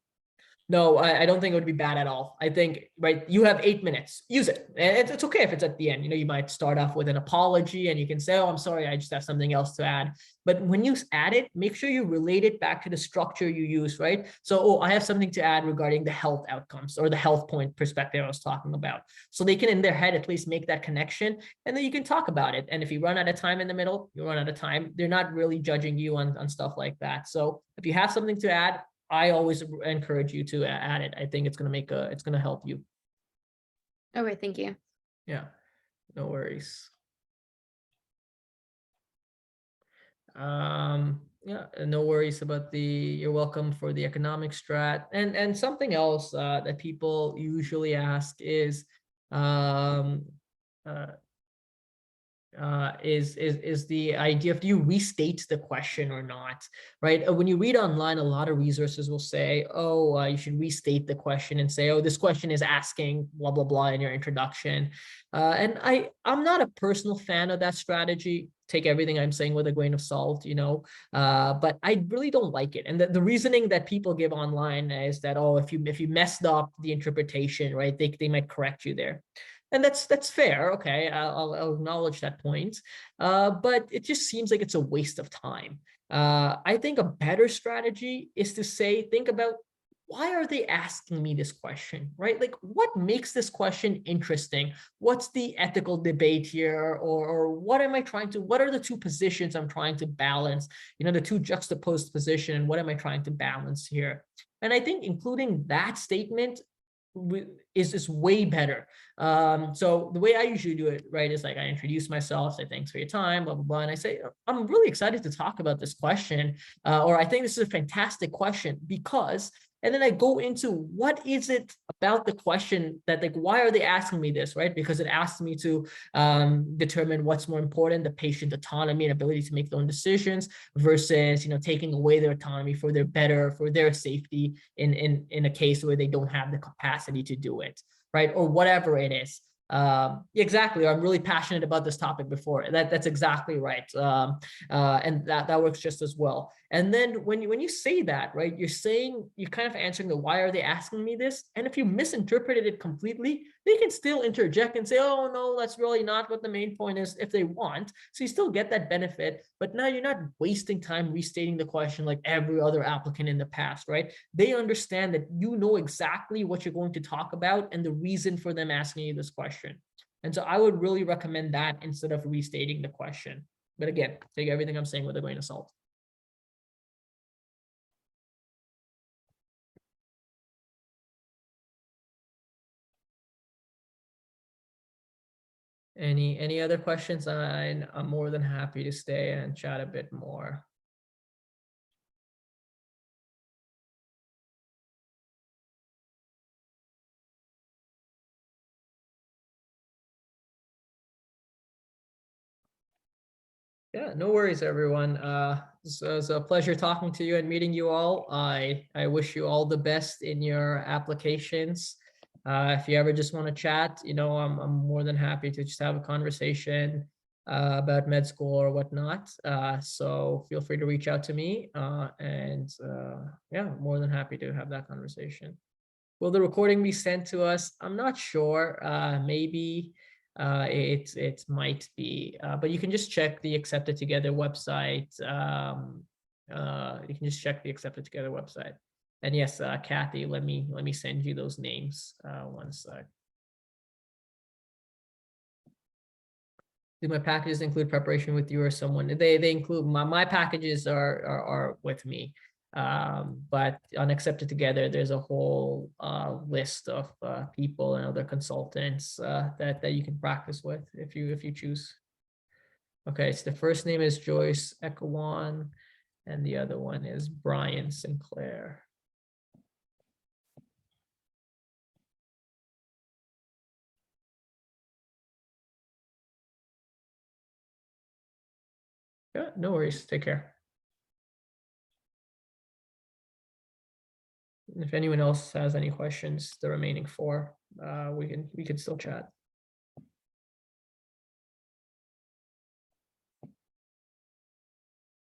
No, I don't think it would be bad at all. I think, right, you have 8 minutes, use it. And it's okay if it's at the end. You know, you might start off with an apology and you can say, oh, I'm sorry, I just have something else to add. But when you add it, make sure you relate it back to the structure you use, right? So, oh, I have something to add regarding the health outcomes or the health point perspective I was talking about. So they can, in their head, at least make that connection, and then you can talk about it. And if you run out of time in the middle, you run out of time. They're not really judging you on stuff like that. So if you have something to add, I always encourage you to add it. I think it's going to help you. Okay, thank you. Yeah, no worries. Yeah, no worries about you're welcome for the economic strat. And something else that people usually ask is, is the idea of, do you restate the question or not, right? When you read online, a lot of resources will say, oh, you should restate the question and say, oh, this question is asking blah blah blah in your introduction. And I'm not a personal fan of that strategy. Take everything I'm saying with a grain of salt, you know, but I really don't like it. And the reasoning that people give online is that, oh, if you messed up the interpretation, right, they might correct you there. And that's fair. Okay, I'll acknowledge that point. But it just seems like it's a waste of time. I think a better strategy is to say, think about, why are they asking me this question, right? Like, what makes this question interesting? What's the ethical debate here? Or what are the two positions I'm trying to balance? You know, the two juxtaposed position, what am I trying to balance here? And I think including that statement is way better. So the way I usually do it, right, is like, I introduce myself, say thanks for your time, blah blah blah, and I say, I'm really excited to talk about this question, or I think this is a fantastic question because, and then I go into what is it about the question that, like, why are they asking me this, right? Because it asks me to determine what's more important, the patient autonomy and ability to make their own decisions versus, you know, taking away their autonomy for their safety in a case where they don't have the capacity to do it, right? Or whatever it is. Exactly. I'm really passionate about this topic before. That's exactly right. And that works just as well. And then when you say that, right, you're kind of answering the, why are they asking me this? And if you misinterpreted it completely, they can still interject and say, oh no, that's really not what the main point is, if they want. So you still get that benefit, but now you're not wasting time restating the question like every other applicant in the past, right? They understand that you know exactly what you're going to talk about and the reason for them asking you this question. And so I would really recommend that instead of restating the question. But again, take everything I'm saying with a grain of salt. Any other questions? I'm more than happy to stay and chat a bit more. Yeah, no worries, everyone. So it was a pleasure talking to you and meeting you all. I wish you all the best in your applications. If you ever just want to chat, you know, I'm more than happy to just have a conversation. about med school or whatnot. So feel free to reach out to me, yeah, more than happy to have that conversation. Will the recording be sent to us? I'm not sure. Maybe it might be, but you can just check the Accepted Together website. You can just check the Accepted Together website. And yes, Kathy, let me send you those names. One sec. Do my packages include preparation with you or someone? They include my packages are with me. But on Accepted Together, there's a whole list of people and other consultants that you can practice with if you choose. Okay, so the first name is Joyce Ekawan, and the other one is Brian Sinclair. Yeah, no worries. Take care. If anyone else has any questions, the remaining four, we can still chat.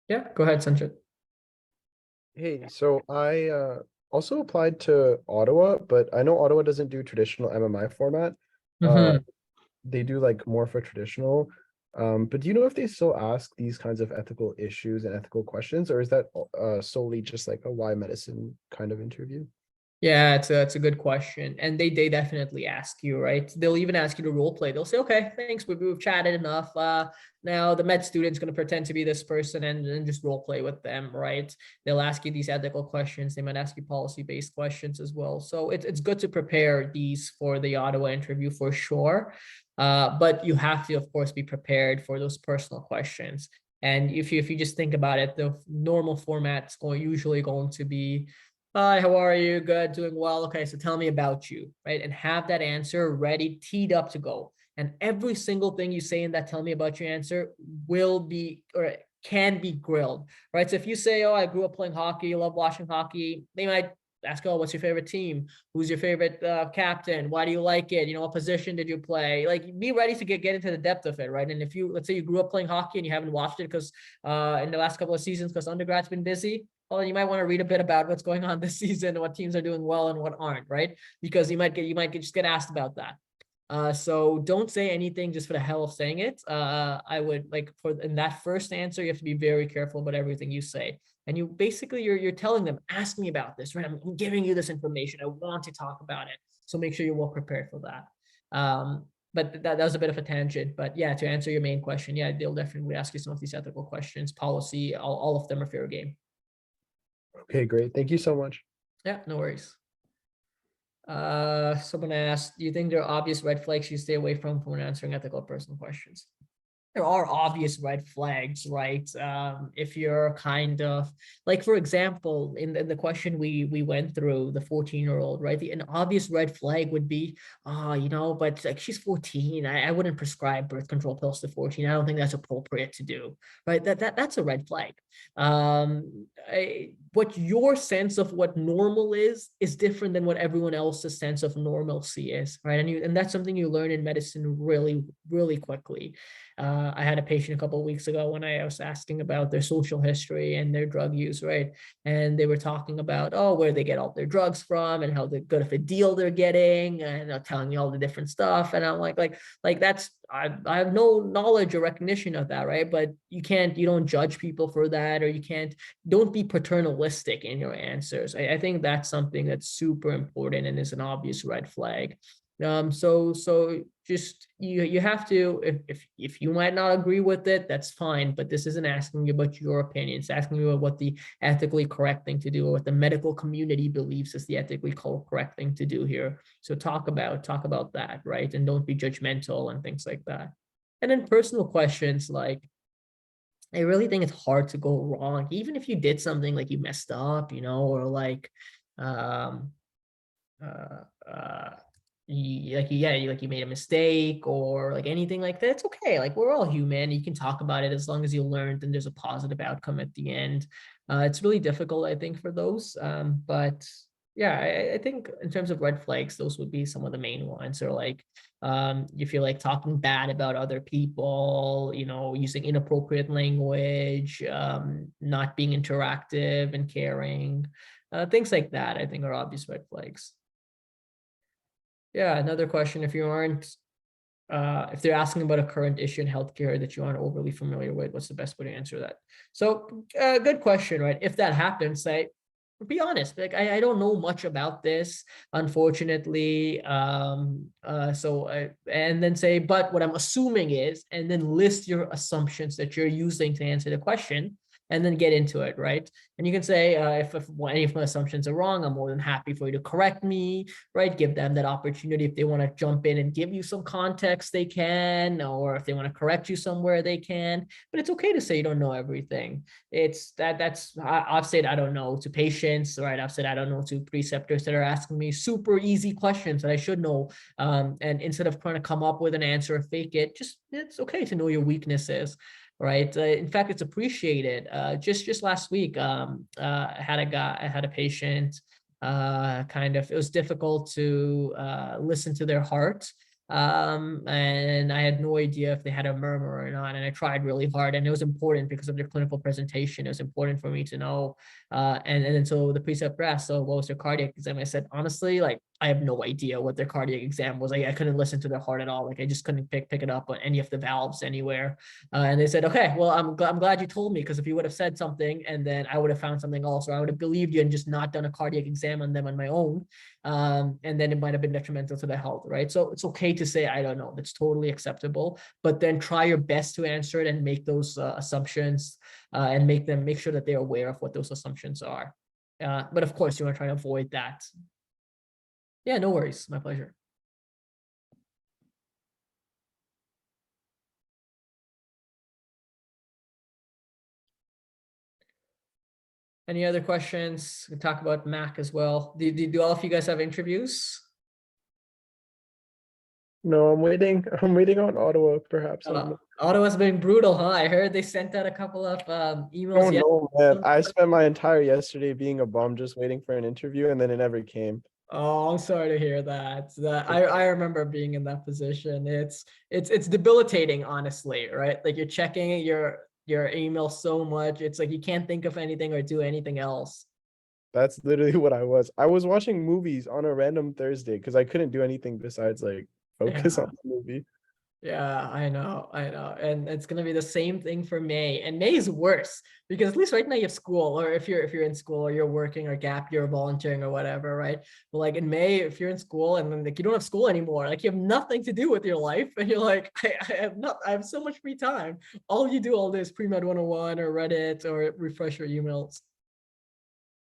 Yeah, go ahead, Sanchit. Hey, so I also applied to Ottawa, but I know Ottawa doesn't do traditional MMI format. Mhm. They do like more for traditional. But do you know if they still ask these kinds of ethical issues and ethical questions, or is that solely just like a why medicine kind of interview? Yeah, it's a good question, and they definitely ask you, right? They'll even ask you to role play. They'll say, "Okay, thanks, we've chatted enough. Now the med student's going to pretend to be this person and just role play with them, right?" They'll ask you these ethical questions. They might ask you policy-based questions as well. So it's good to prepare these for the Ottawa interview for sure. But you have to, of course, be prepared for those personal questions. And if you just think about it, the normal format's usually going to be, "Hi, how are you? Good, doing well. Okay, so tell me about you," right? And have that answer ready, teed up to go. And every single thing you say in that "tell me about your" answer will be or can be grilled, right? So if you say, "Oh, I grew up playing hockey, love watching hockey," they might ask, "Oh, what's your favorite team? Who's your favorite captain? Why do you like it? You know, what position did you play?" Like, be ready to get into the depth of it, right? And if you, let's say you grew up playing hockey and you haven't watched it because in the last couple of seasons because undergrad's been busy, well, you might want to read a bit about what's going on this season, what teams are doing well and what aren't, right? Because you might just get asked about that. So don't say anything just for the hell of saying it. I would like in that first answer, you have to be very careful about everything you say. And you basically you're telling them, "Ask me about this," right? I'm giving you this information. I want to talk about it. So make sure you're well prepared for that. But that was a bit of a tangent. But yeah, to answer your main question, yeah, they'll definitely ask you some of these ethical questions, policy, all of them are fair game. Okay, great. Thank you so much. Yeah, no worries. Someone asked, "Do you think there are obvious red flags you stay away from when answering ethical personal questions?" There are obvious red flags, right? If you're kind of like, for example, in the question we went through, the 14-year-old, right? An obvious red flag would be, but like she's 14. I wouldn't prescribe birth control pills to 14. I don't think that's appropriate to do, right? That's a red flag. What your sense of what normal is different than what everyone else's sense of normalcy is, right? And that's something you learn in medicine really, really quickly. I had a patient a couple of weeks ago when I was asking about their social history and their drug use, right? And they were talking about, where they get all their drugs from and how good of a deal they're getting, and telling me all the different stuff. And I'm like that's, I have no knowledge or recognition of that, right? But you don't judge people for that, or don't be paternalistic in your answers. I think that's something that's super important and is an obvious red flag. So just you have to, if you might not agree with it, that's fine, but this isn't asking you about your opinion. It's asking you about what the ethically correct thing to do, or what the medical community believes is the ethically correct thing to do here. So talk about that, right? And don't be judgmental and things like that. And then personal questions, like, I really think it's hard to go wrong, even if you did something like you messed up, or like um you made a mistake or like anything like that. It's okay. Like, we're all human. You can talk about it as long as you learned and there's a positive outcome at the end. It's really difficult, I think, for those. But Yeah, I think in terms of red flags, those would be some of the main ones. Or like, you feel like talking bad about other people, using inappropriate language, not being interactive and caring, things like that, I think are obvious red flags. Yeah, another question, if they're asking about a current issue in healthcare that you aren't overly familiar with, what's the best way to answer that? So, good question, right? If that happens, say, be honest, like I don't know much about this, unfortunately. And then say, but what I'm assuming is, and then list your assumptions that you're using to answer the question, and then get into it, right? And you can say, if any of my assumptions are wrong, I'm more than happy for you to correct me, right? Give them that opportunity. If they want to jump in and give you some context, they can, or if they want to correct you somewhere, they can. But it's okay to say you don't know everything. I've said I don't know to patients, right? I've said I don't know to preceptors that are asking me super easy questions that I should know. And instead of trying to come up with an answer or fake it, it's okay to know your weaknesses, right? In fact, it's appreciated. Just last week, I had a patient. It was difficult to listen to their heart. And I had no idea if they had a murmur or not. And I tried really hard, and it was important because of their clinical presentation. It was important for me to know. And then so the preceptor asked, so what was their cardiac exam? I said, honestly, like I have no idea what their cardiac exam was. I couldn't listen to their heart at all. Like I just couldn't pick it up on any of the valves anywhere. And they said, okay, well, I'm glad you told me, because if you would have said something and then I would have found something else, or I would have believed you and just not done a cardiac exam on them on my own. And then it might have been detrimental to the health, right? So it's okay to say, I don't know. That's totally acceptable, but then try your best to answer it and make those assumptions and make sure that they're aware of what those assumptions are. But of course, you want to try to avoid that. Yeah, no worries. My pleasure. Any other questions? We talk about Mac as well. Do all of you guys have interviews? No, I'm waiting. I'm waiting on Ottawa, perhaps. Ottawa's been brutal, huh? I heard they sent out a couple of emails. Oh no, man. I spent my entire yesterday being a bum, just waiting for an interview, and then it never came. Oh, I'm sorry to hear that. I remember being in that position. It's debilitating, honestly, right? Like you're checking your email so much. It's like you can't think of anything or do anything else. That's literally what I was. I was watching movies on a random Thursday because I couldn't do anything besides like focus Yeah. on the movie. Yeah, I know. And it's gonna be the same thing for May. And May is worse because at least right now you have school, or if you're in school or you're working or gap year volunteering or whatever, right? But like in May, if you're in school and then like you don't have school anymore, like you have nothing to do with your life, and you're like, I have so much free time. All you do all day is Pre-Med 101 or Reddit or refresh your emails.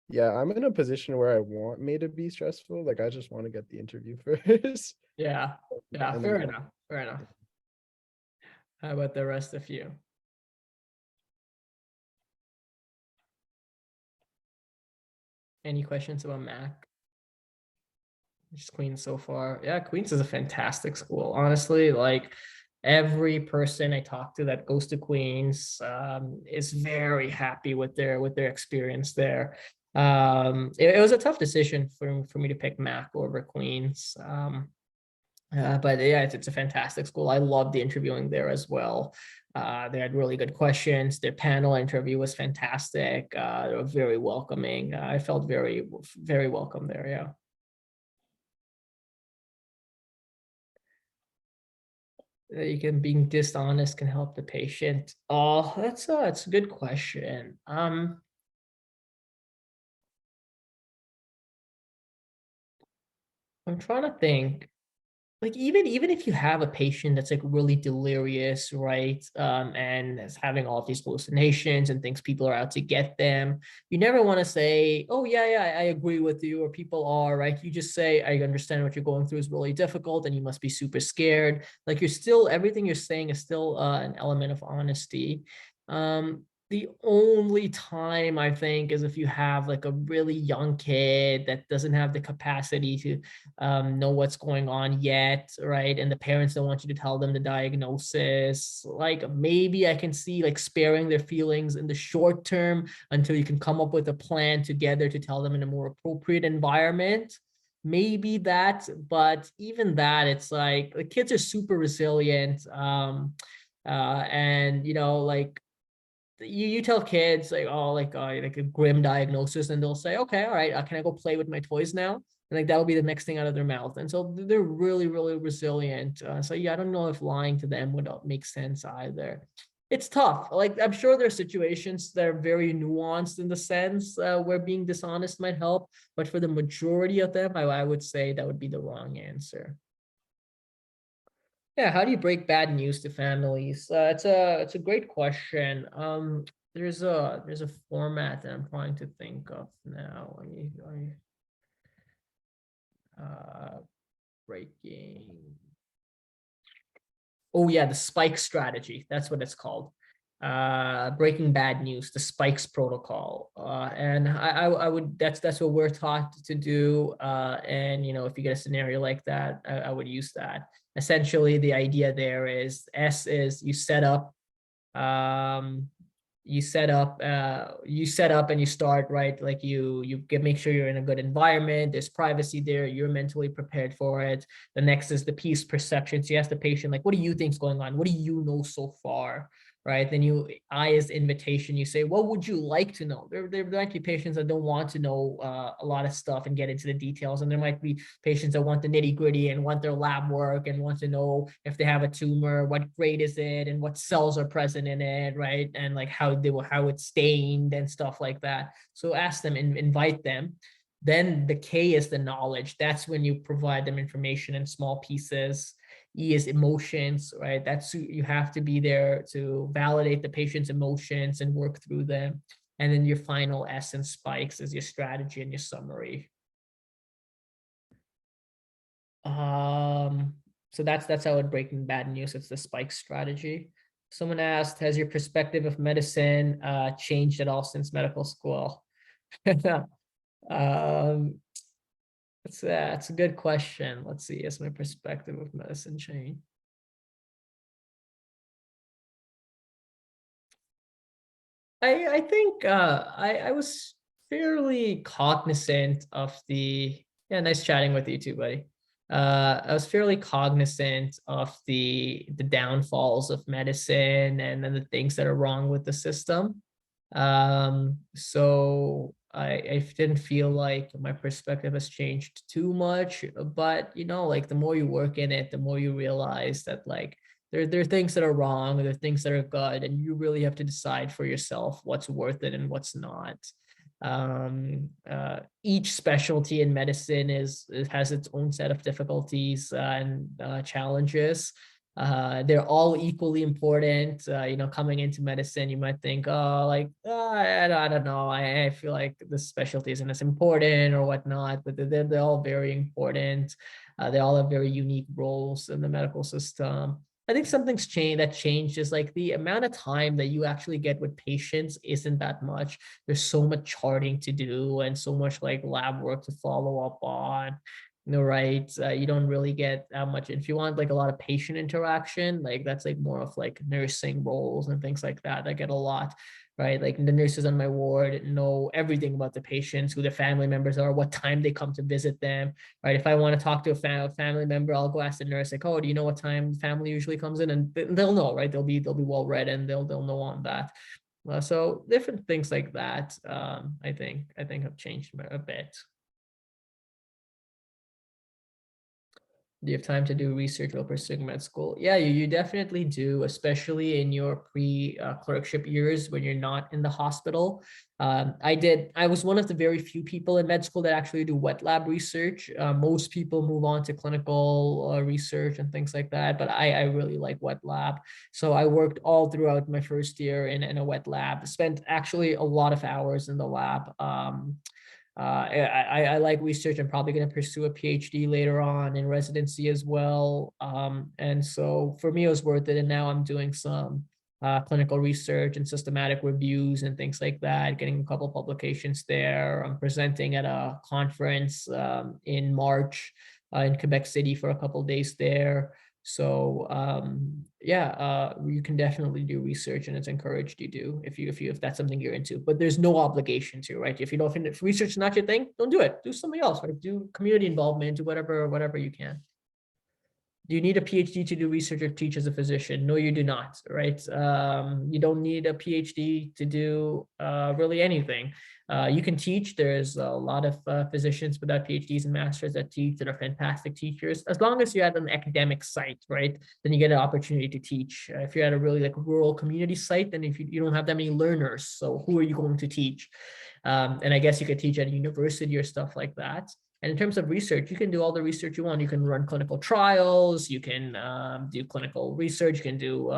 Yeah, I'm in a position where I want May to be stressful. Like I just want to get the interview first. Yeah, And fair then enough. Fair enough. How about the rest of you? Any questions about Mac? Just Queens so far. Yeah, Queens is a fantastic school. Honestly, like every person I talk to that goes to Queens is very happy with their experience there. It was a tough decision for me to pick Mac over Queens. But yeah, it's a fantastic school. I love the interviewing there as well. They had really good questions. Their panel interview was fantastic. They were very welcoming. I felt very, very welcome there. Yeah. You can being dishonest can help the patient. Oh, that's a good question. I'm trying to think. Like even if you have a patient that's like really delirious, right? And is having all these hallucinations and thinks people are out to get them, you never want to say, oh yeah, I agree with you, or people are, right? You just say, I understand what you're going through is really difficult and you must be super scared. Like everything you're saying is still an element of honesty. The only time I think is if you have like a really young kid that doesn't have the capacity to know what's going on yet, right? And the parents don't want you to tell them the diagnosis. Like maybe I can see like sparing their feelings in the short term until you can come up with a plan together to tell them in a more appropriate environment. Maybe that, but even that, it's like the kids are super resilient. And like you tell kids like, oh, like a grim diagnosis, and they'll say, okay, all right, can I go play with my toys now? And like that'll be the next thing out of their mouth. And so they're really, really resilient. So yeah, I don't know if lying to them would make sense either. It's tough. Like I'm sure there are situations that are very nuanced in the sense where being dishonest might help, but for the majority of them, I would say that would be the wrong answer. Yeah, how do you break bad news to families? It's a great question. There's a format that I'm trying to think of now. Breaking. Oh yeah, the spike strategy. That's what it's called. Breaking bad news, the spikes protocol. And I would that's what we're taught to do. And if you get a scenario like that, I would use that. Essentially, the idea there is S is you set up you set up and you start, right? Like you make sure you're in a good environment, there's privacy there, you're mentally prepared for it. The next is the peace perception. So you ask the patient, like, what do you think's going on? What do you know so far? Right? Then I is invitation, you say, what would you like to know? There might be patients that don't want to know a lot of stuff and get into the details, and there might be patients that want the nitty gritty and want their lab work and want to know if they have a tumor, what grade is it, and what cells are present in it, right? And like how it's stained and stuff like that. So ask them and invite them. Then the K is the knowledge. That's when you provide them information in small pieces. E is emotions, right? That's you have to be there to validate the patient's emotions and work through them. And then your final S and spikes is your strategy and your summary. So that's how it breaking bad news. It's the spike strategy. Someone asked, has your perspective of medicine changed at all since medical school? It's a good question. Let's see. Has my perspective of medicine changed? I think I was fairly cognizant of yeah, nice chatting with you too, buddy. I was fairly cognizant of the downfalls of medicine and then the things that are wrong with the system. So I didn't feel like my perspective has changed too much, but like the more you work in it, the more you realize that like there are things that are wrong, there are things that are good, and you really have to decide for yourself what's worth it and what's not. Each specialty in medicine has its own set of difficulties and challenges. They're all equally important. Coming into medicine, you might think, oh, like, I don't know. I feel like this specialty isn't as important or whatnot, but they're all very important. They all have very unique roles in the medical system. I think something's changed is like the amount of time that you actually get with patients isn't that much. There's so much charting to do and so much like lab work to follow up on. Right? You don't really get that much. If you want like a lot of patient interaction, like that's like more of like nursing roles and things like that. I get a lot, right? Like the nurses on my ward know everything about the patients, who their family members are, what time they come to visit them, right? If I want to talk to a family member, I'll go ask the nurse, like, oh, do you know what time family usually comes in? And they'll know, right? They'll be well read and they'll know on that. So different things like that, I think have changed a bit. Do you have time to do research while pursuing med school? Yeah, you definitely do, especially in your pre-clerkship years when you're not in the hospital. I was one of the very few people in med school that actually do wet lab research. Most people move on to clinical research and things like that, but I really like wet lab. So I worked all throughout my first year in a wet lab, spent actually a lot of hours in the lab. I like research. I'm probably going to pursue a PhD later on in residency as well. And so for me, it was worth it. And now I'm doing some clinical research and systematic reviews and things like that, getting a couple publications there. I'm presenting at a conference in March in Quebec City for a couple days there. So you can definitely do research, and it's encouraged you do if that's something you're into. But there's no obligation to, right? If research is not your thing, don't do it. Do something else, right? Do community involvement, do whatever you can. Do you need a PhD to do research or teach as a physician? No, you do not, right? You don't need a PhD to do really anything. You can teach. There's a lot of physicians without PhDs and masters that teach that are fantastic teachers. As long as you're at an academic site, right, then you get an opportunity to teach. If you're at a really like rural community site, then if you don't have that many learners, so who are you going to teach? And I guess you could teach at a university or stuff like that. And in terms of research, you can do all the research you want. You can run clinical trials, you can do clinical research, you can do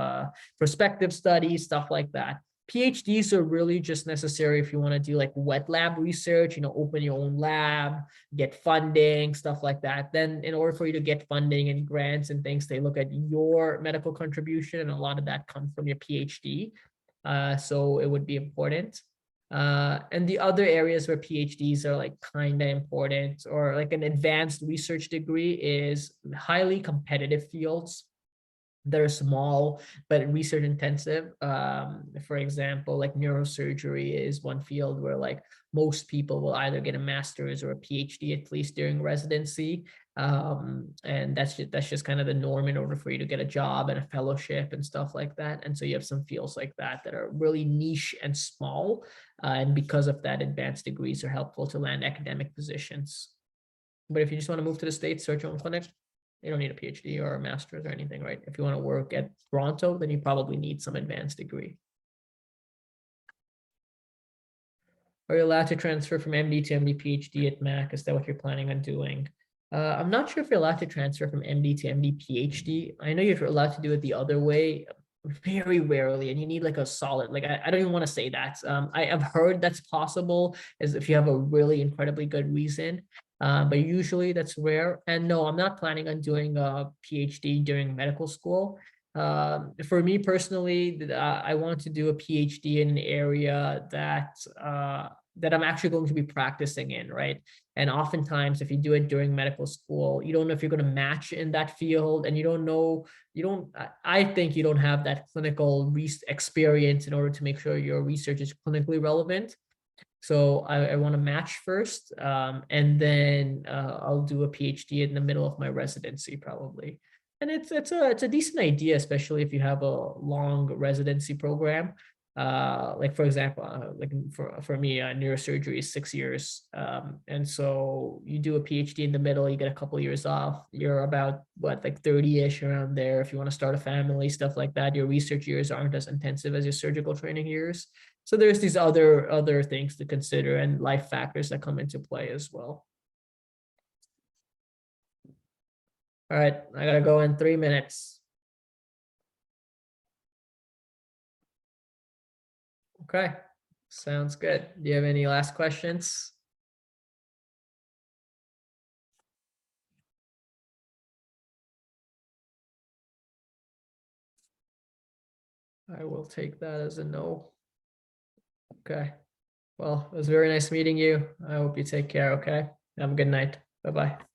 prospective studies, stuff like that. PhDs are really just necessary if you want to do like wet lab research, open your own lab, get funding, stuff like that. Then in order for you to get funding and grants and things, they look at your medical contribution, and a lot of that comes from your PhD. So it would be important. And the other areas where PhDs are like kind of important, or like an advanced research degree, is highly competitive fields that are small but research intensive. For example, like neurosurgery is one field where like most people will either get a master's or a PhD at least during residency. And that's just kind of the norm in order for you to get a job and a fellowship and stuff like that. And so you have some fields like that are really niche and small. And because of that, advanced degrees are helpful to land academic positions. But if you just want to move to the States, start your own clinic, you don't need a PhD or a master's or anything, right? If you want to work at Toronto, then you probably need some advanced degree. Are you allowed to transfer from MD to MD PhD at Mac? Is that what you're planning on doing? I'm not sure if you're allowed to transfer from MD to MD PhD. I know you're allowed to do it the other way, very rarely, and you need like a solid, like I don't even want to say that. I have heard that's possible, as if you have a really incredibly good reason. But usually that's rare. And no, I'm not planning on doing a PhD during medical school. For me personally, I want to do a PhD in an area that I'm actually going to be practicing in, right? And oftentimes, if you do it during medical school, you don't know if you're going to match in that field, and I think you don't have that clinical experience in order to make sure your research is clinically relevant. So I want to match first, and then I'll do a PhD in the middle of my residency probably. And it's a decent idea, especially if you have a long residency program. Like for example, like for me, neurosurgery is 6 years, and so you do a PhD in the middle, you get a couple of years off. You're about like 30-ish around there. If you want to start a family, stuff like that, your research years aren't as intensive as your surgical training years. So there's these other things to consider, and life factors that come into play as well. All right, I gotta go in 3 minutes. Okay, sounds good. Do you have any last questions? I will take that as a no. Okay. Well, it was very nice meeting you. I hope you take care, okay? Have a good night. Bye-bye.